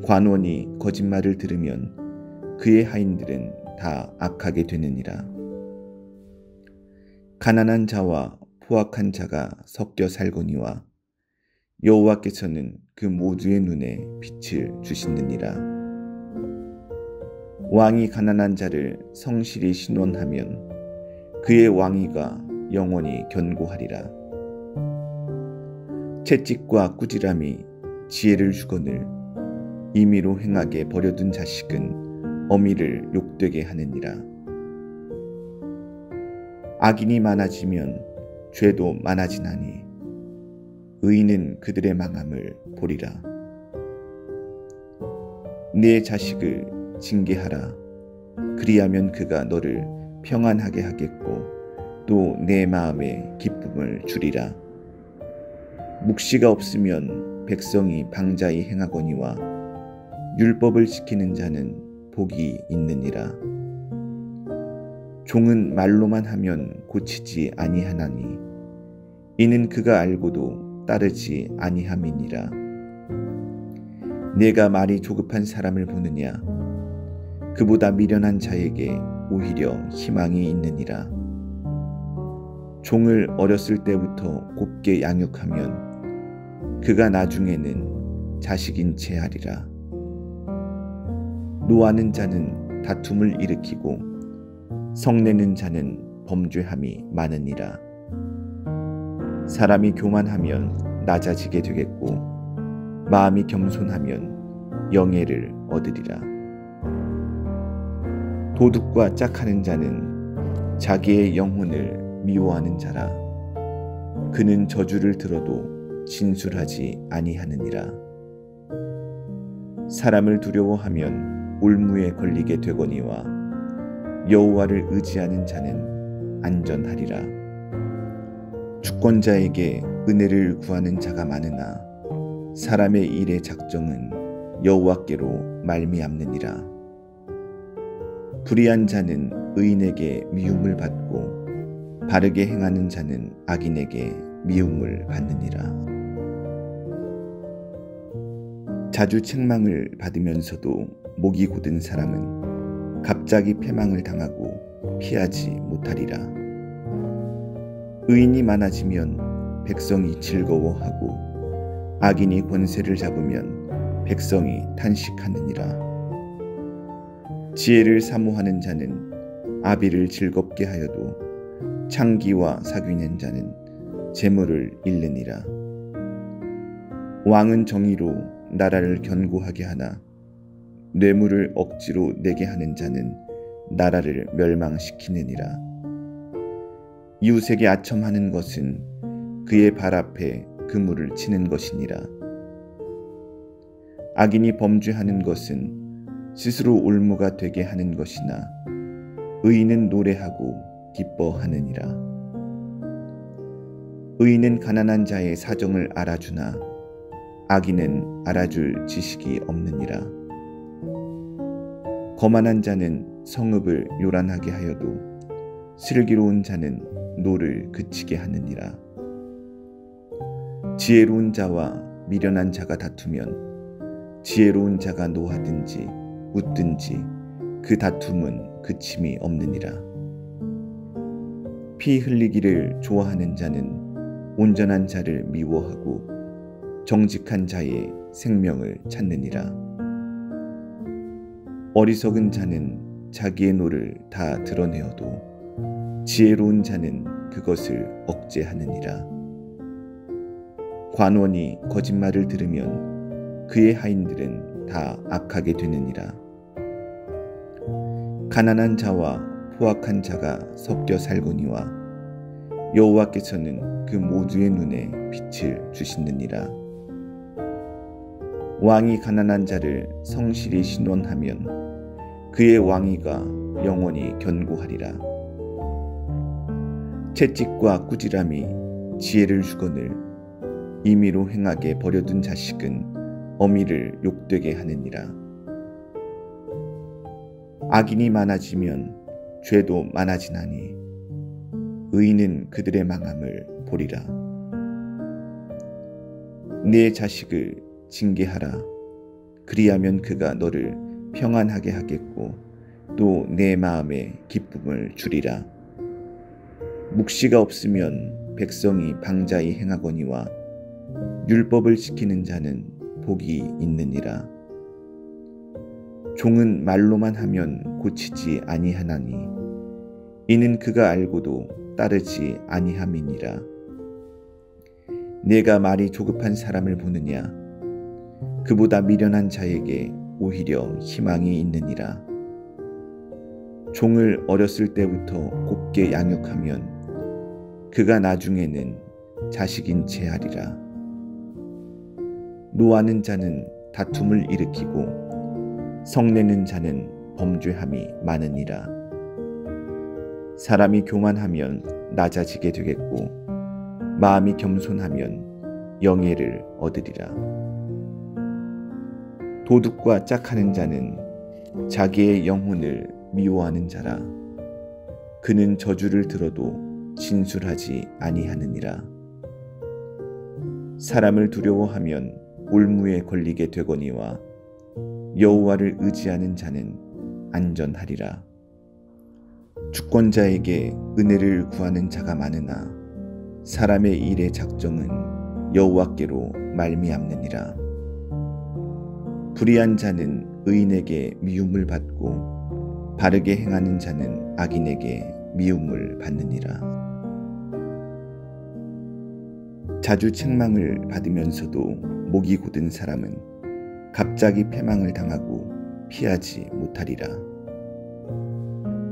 관원이 거짓말을 들으면 그의 하인들은 다 악하게 되느니라. 가난한 자와 포악한 자가 섞여 살거니와 여호와께서는 그 모두의 눈에 빛을 주시느니라. 왕이 가난한 자를 성실히 신원하면 그의 왕위가 영원히 견고하리라. 채찍과 꾸지람이 지혜를 주거늘 임의로 행하게 버려둔 자식은 어미를 욕되게 하느니라. 악인이 많아지면 죄도 많아지나니 의인은 그들의 망함을 보리라. 네 자식을 징계하라. 그리하면 그가 너를 평안하게 하겠고 또 내 마음에 기쁨을 주리라. 묵시가 없으면 백성이 방자히 행하거니와 율법을 지키는 자는 복이 있느니라. 종은 말로만 하면 고치지 아니하나니 이는 그가 알고도 따르지 아니함이니라. 내가 말이 조급한 사람을 보느냐? 그보다 미련한 자에게 오히려 희망이 있느니라. 종을 어렸을 때부터 곱게 양육하면 그가 나중에는 자식인 채 하리라. 노하는 자는 다툼을 일으키고 성내는 자는 범죄함이 많으니라. 사람이 교만하면 낮아지게 되겠고 마음이 겸손하면 영예를 얻으리라. 도둑과 짝하는 자는 자기의 영혼을 미워하는 자라. 그는 저주를 들어도 진술하지 아니하느니라. 사람을 두려워하면 올무에 걸리게 되거니와 여호와를 의지하는 자는 안전하리라. 주권자에게 은혜를 구하는 자가 많으나 사람의 일의 작정은 여호와께로 말미암느니라. 불의한 자는 의인에게 미움을 받고 바르게 행하는 자는 악인에게 미움을 받느니라. 자주 책망을 받으면서도 목이 곧은 사람은 갑자기 패망을 당하고 피하지 못하리라. 의인이 많아지면 백성이 즐거워하고 악인이 권세를 잡으면 백성이 탄식하느니라. 지혜를 사모하는 자는 아비를 즐겁게 하여도 창기와 사귀는 자는 재물을 잃느니라. 왕은 정의로 나라를 견고하게 하나 뇌물을 억지로 내게 하는 자는 나라를 멸망시키느니라. 이웃에게 아첨하는 것은 그의 발 앞에 그물을 치는 것이니라. 악인이 범죄하는 것은 스스로 올무가 되게 하는 것이나 의인은 노래하고 기뻐하느니라. 의인은 가난한 자의 사정을 알아주나 악인은 알아줄 지식이 없느니라. 거만한 자는 성읍을 요란하게 하여도 슬기로운 자는 노를 그치게 하느니라. 지혜로운 자와 미련한 자가 다투면 지혜로운 자가 노하든지 웃든지 그 다툼은 그침이 없느니라. 피 흘리기를 좋아하는 자는 온전한 자를 미워하고 정직한 자의 생명을 찾느니라. 어리석은 자는 자기의 노를 다 드러내어도 지혜로운 자는 그것을 억제하느니라. 관원이 거짓말을 들으면 그의 하인들은 다 악하게 되느니라. 가난한 자와 포악한 자가 섞여 살거니와 여호와께서는 그 모두의 눈에 빛을 주시느니라. 왕이 가난한 자를 성실히 신원하면 그의 왕위가 영원히 견고하리라. 채찍과 꾸지람이 지혜를 주거늘 임의로 행하게 버려둔 자식은 어미를 욕되게 하느니라. 악인이 많아지면 죄도 많아지나니 의인은 그들의 망함을 보리라. 네 자식을 징계하라. 그리하면 그가 너를 평안하게 하겠고 또 내 마음에 기쁨을 주리라. 묵시가 없으면 백성이 방자히 행하거니와 율법을 지키는 자는 복이 있느니라. 종은 말로만 하면 고치지 아니하나니 이는 그가 알고도 따르지 아니함이니라. 내가 말이 조급한 사람을 보느냐? 그보다 미련한 자에게 오히려 희망이 있느니라. 종을 어렸을 때부터 곱게 양육하면 그가 나중에는 자식인 채 하리라. 노하는 자는 다툼을 일으키고 성내는 자는 범죄함이 많으니라. 사람이 교만하면 낮아지게 되겠고 마음이 겸손하면 영예를 얻으리라. 도둑과 짝하는 자는 자기의 영혼을 미워하는 자라. 그는 저주를 들어도 진술하지 아니하느니라. 사람을 두려워하면 올무에 걸리게 되거니와 여호와를 의지하는 자는 안전하리라. 주권자에게 은혜를 구하는 자가 많으나 사람의 일의 작정은 여호와께로 말미암느니라. 불의한 자는 의인에게 미움을 받고 바르게 행하는 자는 악인에게 미움을 받느니라. 자주 책망을 받으면서도 목이 곧은 사람은 갑자기 패망을 당하고 피하지 못하리라.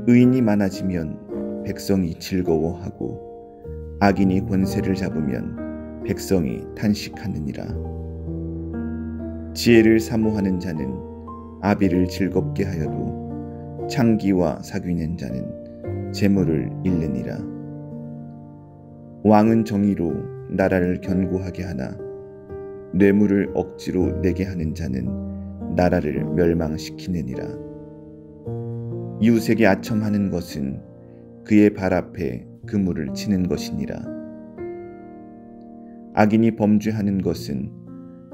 의인이 많아지면 백성이 즐거워하고 악인이 권세를 잡으면 백성이 탄식하느니라. 지혜를 사모하는 자는 아비를 즐겁게 하여도 창기와 사귀는 자는 재물을 잃느니라. 왕은 정의로 나라를 견고하게 하나 뇌물을 억지로 내게 하는 자는 나라를 멸망시키느니라. 이웃에게 아첨하는 것은 그의 발 앞에 그물을 치는 것이니라. 악인이 범죄하는 것은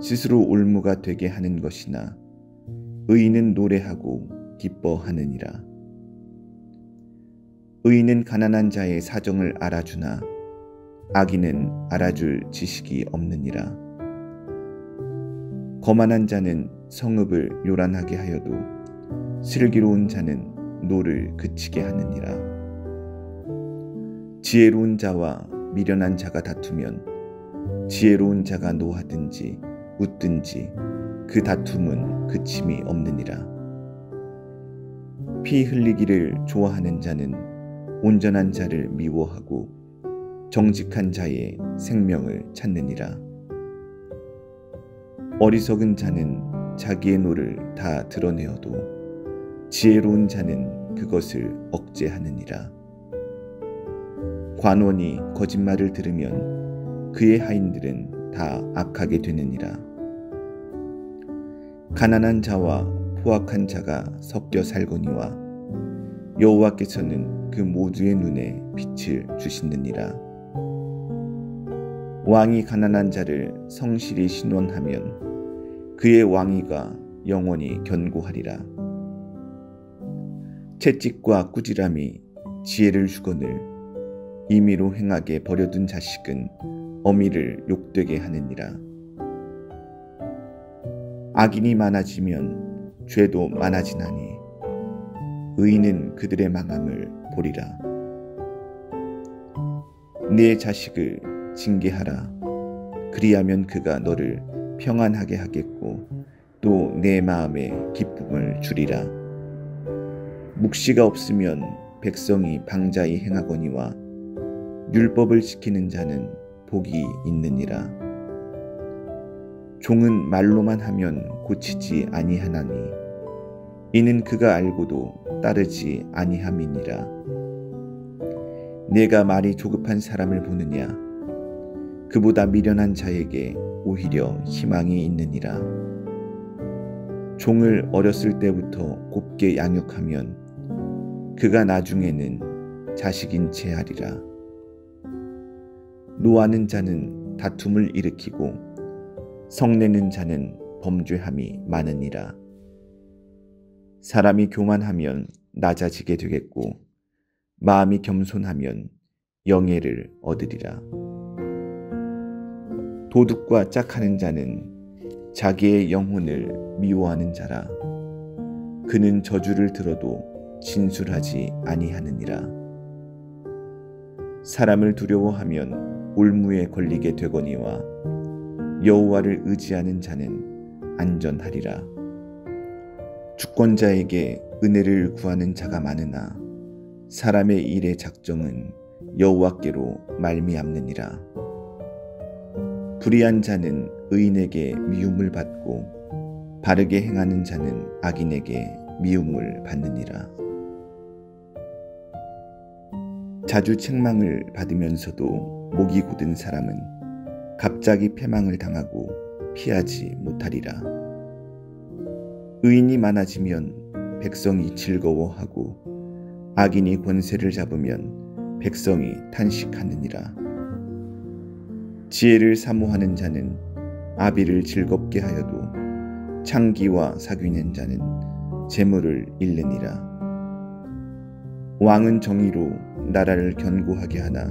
스스로 올무가 되게 하는 것이나 의인은 노래하고 기뻐하느니라. 의인은 가난한 자의 사정을 알아주나 악인은 알아줄 지식이 없느니라. 거만한 자는 성읍을 요란하게 하여도 슬기로운 자는 노를 그치게 하느니라. 지혜로운 자와 미련한 자가 다투면 지혜로운 자가 노하든지 웃든지 그 다툼은 그침이 없느니라. 피 흘리기를 좋아하는 자는 온전한 자를 미워하고 정직한 자의 생명을 찾느니라. 어리석은 자는 자기의 노를 다 드러내어도 지혜로운 자는 그것을 억제하느니라. 관원이 거짓말을 들으면 그의 하인들은 다 악하게 되느니라. 가난한 자와 포악한 자가 섞여 살거니와 여호와께서는 그 모두의 눈에 빛을 주시느니라. 왕이 가난한 자를 성실히 신원하면 그의 왕위가 영원히 견고하리라. 채찍과 꾸지람이 지혜를 주거늘 임의로 행하게 버려둔 자식은 어미를 욕되게 하느니라. 악인이 많아지면 죄도 많아지나니 의인은 그들의 망함을 보리라. 네 자식을 징계하라. 그리하면 그가 너를 평안하게 하겠고 또 내 마음에 기쁨을 주리라. 묵시가 없으면 백성이 방자히 행하거니와 율법을 지키는 자는 복이 있느니라. 종은 말로만 하면 고치지 아니하나니 이는 그가 알고도 따르지 아니함이니라. 내가 말이 조급한 사람을 보느냐? 그보다 미련한 자에게 오히려 희망이 있느니라. 종을 어렸을 때부터 곱게 양육하면 그가 나중에는 자식인 채 하리라. 노하는 자는 다툼을 일으키고 성내는 자는 범죄함이 많으니라. 사람이 교만하면 낮아지게 되겠고 마음이 겸손하면 영예를 얻으리라. 도둑과 짝하는 자는 자기의 영혼을 미워하는 자라. 그는 저주를 들어도 진술하지 아니하느니라. 사람을 두려워하면 올무에 걸리게 되거니와 여호와를 의지하는 자는 안전하리라. 주권자에게 은혜를 구하는 자가 많으나 사람의 일의 작정은 여호와께로 말미암느니라. 불의한 자는 의인에게 미움을 받고 바르게 행하는 자는 악인에게 미움을 받느니라. 자주 책망을 받으면서도 목이 곧은 사람은 갑자기 패망을 당하고 피하지 못하리라. 의인이 많아지면 백성이 즐거워하고 악인이 권세를 잡으면 백성이 탄식하느니라. 지혜를 사모하는 자는 아비를 즐겁게 하여도 창기와 사귀는 자는 재물을 잃느니라. 왕은 정의로 나라를 견고하게 하나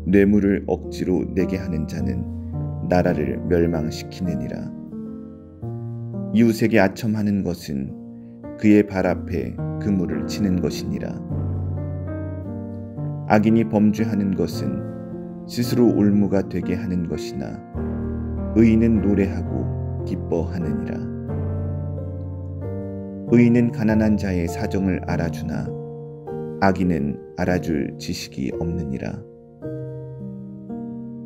뇌물을 억지로 내게 하는 자는 나라를 멸망시키느니라. 이웃에게 아첨하는 것은 그의 발 앞에 그물을 치는 것이니라. 악인이 범죄하는 것은 스스로 올무가 되게 하는 것이나 의인은 노래하고 기뻐하느니라. 의인은 가난한 자의 사정을 알아주나 악인은 알아줄 지식이 없느니라.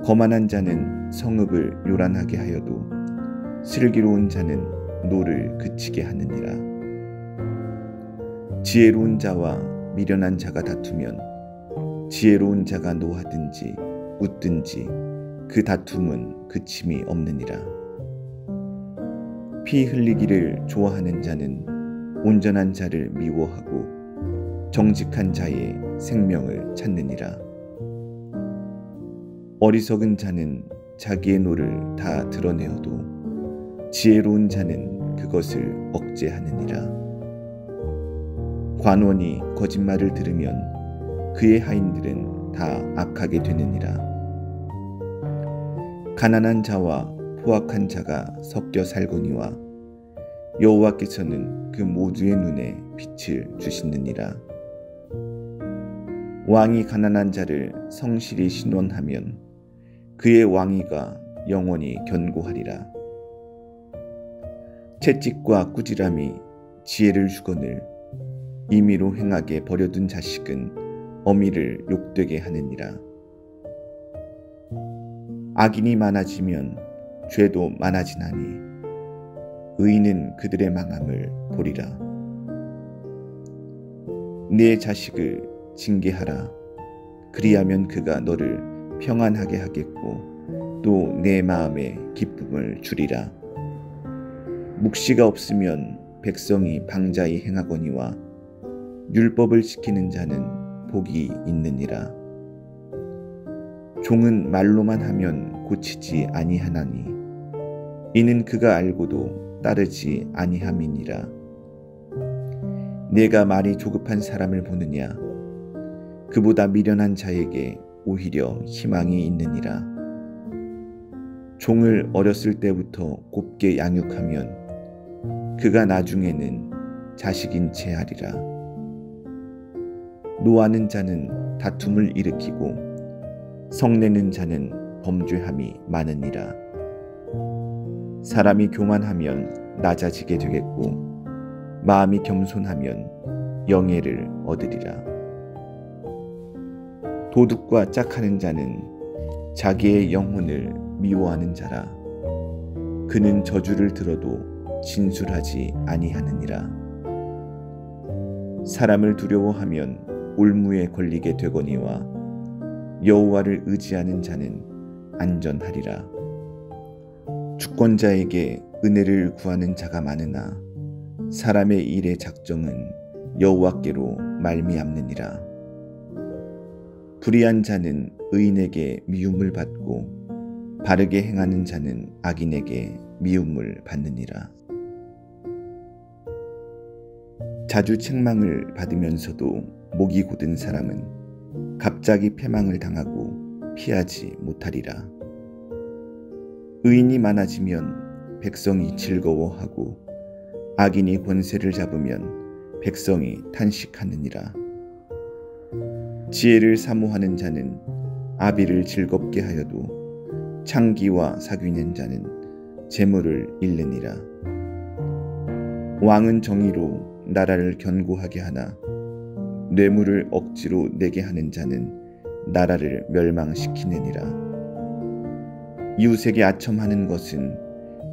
거만한 자는 성읍을 요란하게 하여도 슬기로운 자는 노를 그치게 하느니라. 지혜로운 자와 미련한 자가 다투면 지혜로운 자가 노하든지 웃든지 그 다툼은 그침이 없느니라. 피 흘리기를 좋아하는 자는 온전한 자를 미워하고 정직한 자의 생명을 찾느니라. 어리석은 자는 자기의 노를 다 드러내어도 지혜로운 자는 그것을 억제하느니라. 관원이 거짓말을 들으면 그의 하인들은 다 악하게 되느니라. 가난한 자와 포악한 자가 섞여 살거니와 여호와께서는 그 모두의 눈에 빛을 주시느니라. 왕이 가난한 자를 성실히 신원하면 그의 왕위가 영원히 견고하리라. 채찍과 꾸지람이 지혜를 주거늘 임의로 행하게 버려둔 자식은 어미를 욕되게 하느니라. 악인이 많아지면 죄도 많아지나니 의인은 그들의 망함을 보리라. 네 자식을 징계하라. 그리하면 그가 너를 평안하게 하겠고 또 내 마음에 기쁨을 주리라. 묵시가 없으면 백성이 방자히 행하거니와 율법을 지키는 자는 복이 있느니라. 종은 말로만 하면 고치지 아니하나니 이는 그가 알고도 따르지 아니함이니라. 내가 말이 조급한 사람을 보느냐? 그보다 미련한 자에게 오히려 희망이 있느니라. 종을 어렸을 때부터 곱게 양육하면 그가 나중에는 자식인 채 하리라. 노하는 자는 다툼을 일으키고 성내는 자는 범죄함이 많으니라. 사람이 교만하면 낮아지게 되겠고 마음이 겸손하면 영예를 얻으리라. 도둑과 짝하는 자는 자기의 영혼을 미워하는 자라. 그는 저주를 들어도 진술하지 아니하느니라. 사람을 두려워하면 올무에 걸리게 되거니와 여호와를 의지하는 자는 안전하리라. 주권자에게 은혜를 구하는 자가 많으나 사람의 일의 작정은 여호와께로 말미암느니라. 불의한 자는 의인에게 미움을 받고 바르게 행하는 자는 악인에게 미움을 받느니라. 자주 책망을 받으면서도 목이 곧은 사람은 갑자기 패망을 당하고 피하지 못하리라. 의인이 많아지면 백성이 즐거워하고 악인이 권세를 잡으면 백성이 탄식하느니라. 지혜를 사모하는 자는 아비를 즐겁게 하여도 창기와 사귀는 자는 재물을 잃느니라. 왕은 정의로 나라를 견고하게 하나 뇌물을 억지로 내게 하는 자는 나라를 멸망시키느니라. 이웃에게 아첨하는 것은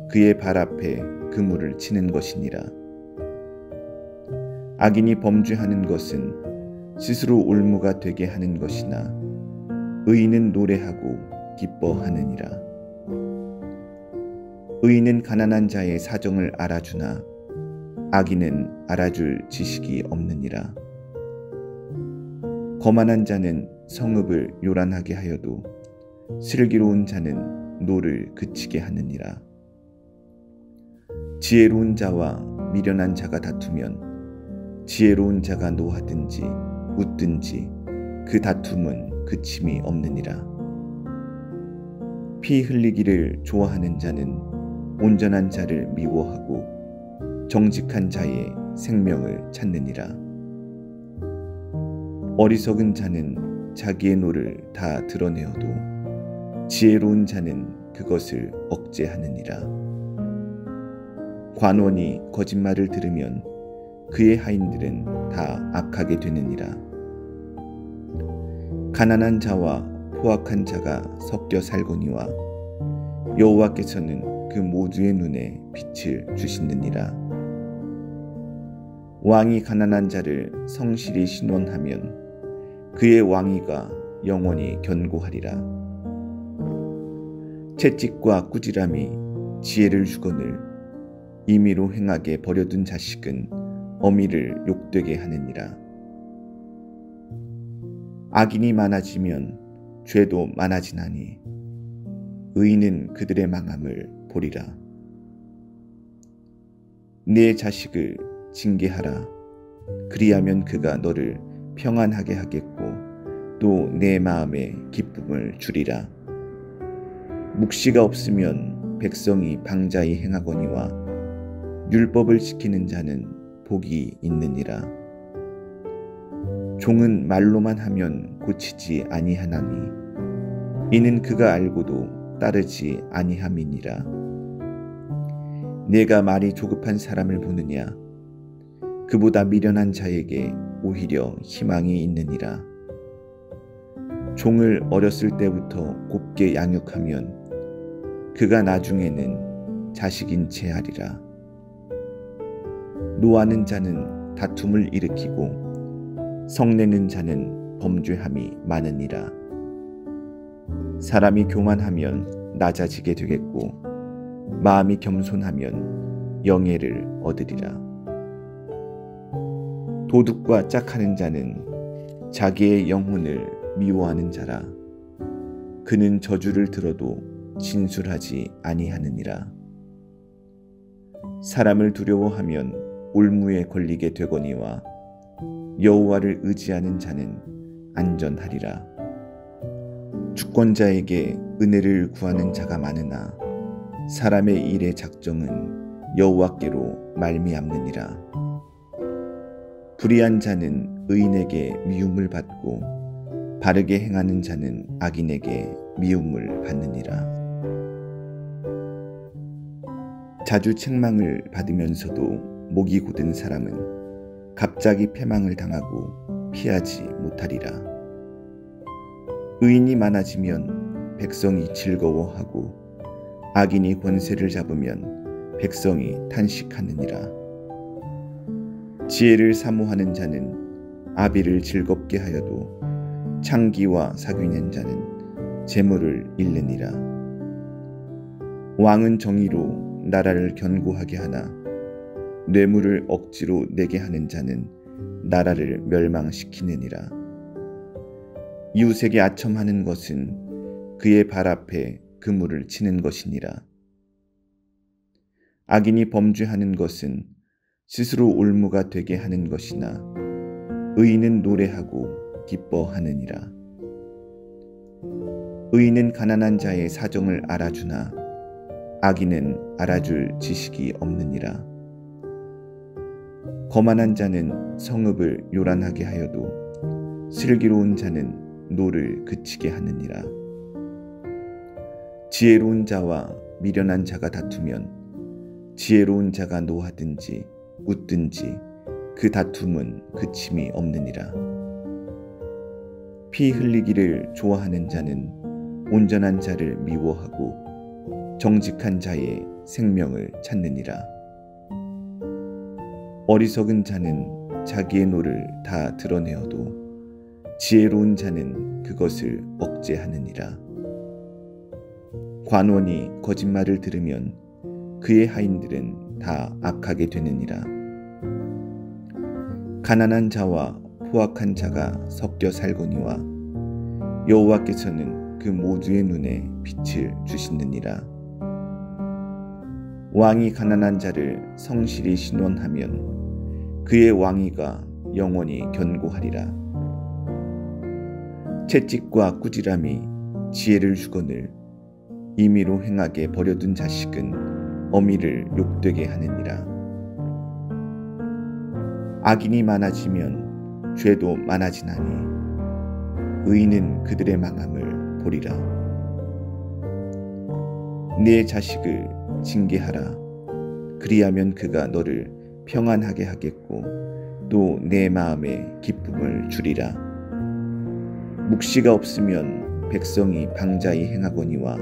그의 발 앞에 그물을 치는 것이니라. 악인이 범죄하는 것은 스스로 올무가 되게 하는 것이나 의인은 노래하고 기뻐하느니라. 의인은 가난한 자의 사정을 알아주나 악인은 알아줄 지식이 없느니라. 거만한 자는 성읍을 요란하게 하여도 슬기로운 자는 노를 그치게 하느니라. 지혜로운 자와 미련한 자가 다투면 지혜로운 자가 노하든지 웃든지 그 다툼은 그침이 없느니라. 피 흘리기를 좋아하는 자는 온전한 자를 미워하고 정직한 자의 생명을 찾느니라. 어리석은 자는 자기의 노를 다 드러내어도 지혜로운 자는 그것을 억제하느니라. 관원이 거짓말을 들으면 그의 하인들은 다 악하게 되느니라. 가난한 자와 포악한 자가 섞여 살거니와 여호와께서는 그 모두의 눈에 빛을 주시느니라. 왕이 가난한 자를 성실히 신원하면 그의 왕위가 영원히 견고하리라. 채찍과 꾸지람이 지혜를 주거늘 임의로 행하게 버려둔 자식은 어미를 욕되게 하느니라. 악인이 많아지면 죄도 많아지나니 의인은 그들의 망함을 보리라. 네 자식을 징계하라. 그리하면 그가 너를 평안하게 하겠고 또 내 마음에 기쁨을 주리라. 묵시가 없으면 백성이 방자히 행하거니와 율법을 지키는 자는 복이 있느니라. 종은 말로만 하면 고치지 아니하나니 이는 그가 알고도 따르지 아니함이니라. 내가 말이 조급한 사람을 보느냐? 그보다 미련한 자에게 오히려 희망이 있느니라. 종을 어렸을 때부터 곱게 양육하면 그가 나중에는 자식인 채 하리라. 노하는 자는 다툼을 일으키고 성내는 자는 범죄함이 많으니라. 사람이 교만하면 낮아지게 되겠고 마음이 겸손하면 영예를 얻으리라. 도둑과 짝하는 자는 자기의 영혼을 미워하는 자라. 그는 저주를 들어도 진술하지 아니하느니라. 사람을 두려워하면 올무에 걸리게 되거니와 여호와를 의지하는 자는 안전하리라. 주권자에게 은혜를 구하는 자가 많으나 사람의 일의 작정은 여호와께로 말미암느니라. 불의한 자는 의인에게 미움을 받고 바르게 행하는 자는 악인에게 미움을 받느니라. 자주 책망을 받으면서도 목이 곧은 사람은 갑자기 패망을 당하고 피하지 못하리라. 의인이 많아지면 백성이 즐거워하고 악인이 권세를 잡으면 백성이 탄식하느니라. 지혜를 사모하는 자는 아비를 즐겁게 하여도 창기와 사귀는 자는 재물을 잃느니라. 왕은 정의로 나라를 견고하게 하나 뇌물을 억지로 내게 하는 자는 나라를 멸망시키느니라. 이웃에게 아첨하는 것은 그의 발 앞에 그물을 치는 것이니라. 악인이 범죄하는 것은 스스로 올무가 되게 하는 것이나 의인은 노래하고 기뻐하느니라. 의인은 가난한 자의 사정을 알아주나 악인은 알아줄 지식이 없느니라. 거만한 자는 성읍을 요란하게 하여도 슬기로운 자는 노를 그치게 하느니라. 지혜로운 자와 미련한 자가 다투면 지혜로운 자가 노하든지 웃든지 그 다툼은 그침이 없느니라. 피 흘리기를 좋아하는 자는 온전한 자를 미워하고 정직한 자의 생명을 찾느니라. 어리석은 자는 자기의 노를 다 드러내어도 지혜로운 자는 그것을 억제하느니라. 관원이 거짓말을 들으면 그의 하인들은 다 악하게 되느니라. 가난한 자와 포악한 자가 섞여 살거니와 여호와께서는 그 모두의 눈에 빛을 주시느니라. 왕이 가난한 자를 성실히 신원하면 그의 왕위가 영원히 견고하리라. 채찍과 꾸지람이 지혜를 주거늘 임의로 행하게 버려둔 자식은 어미를 욕되게 하느니라. 악인이 많아지면 죄도 많아지나니 의인은 그들의 망함을 보리라. 네 자식을 징계하라. 그리하면 그가 너를 평안하게 하겠고 또 내 마음에 기쁨을 주리라. 묵시가 없으면 백성이 방자히 행하거니와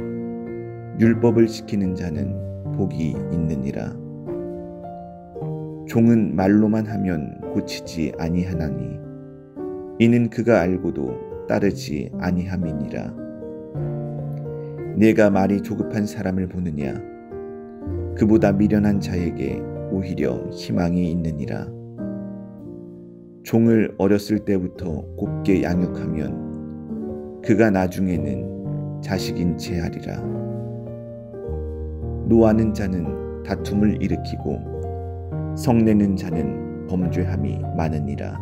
율법을 지키는 자는 복이 있느니라. 종은 말로만 하면 고치지 아니하나니 이는 그가 알고도 따르지 아니함이니라. 내가 말이 조급한 사람을 보느냐? 그보다 미련한 자에게 오히려 희망이 있느니라. 종을 어렸을 때부터 곱게 양육하면 그가 나중에는 자식인 채 하리라. 노하는 자는 다툼을 일으키고 성내는 자는 범죄함이 많으니라.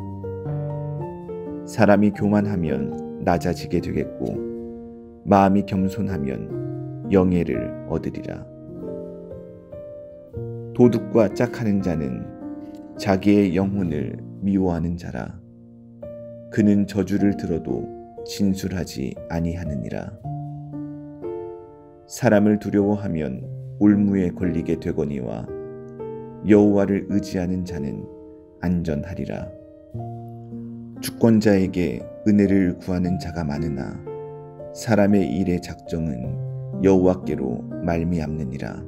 사람이 교만하면 낮아지게 되겠고 마음이 겸손하면 영예를 얻으리라. 도둑과 짝하는 자는 자기의 영혼을 미워하는 자라. 그는 저주를 들어도 진술하지 아니하느니라. 사람을 두려워하면 올무에 걸리게 되거니와 여호와를 의지하는 자는 안전하리라. 주권자에게 은혜를 구하는 자가 많으나 사람의 일의 작정은 여호와께로 말미암느니라.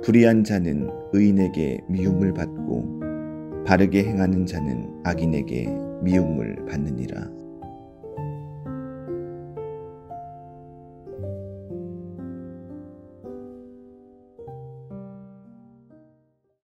불의한 자는 의인에게 미움을 받고 바르게 행하는 자는 악인에게 미움을 받느니라.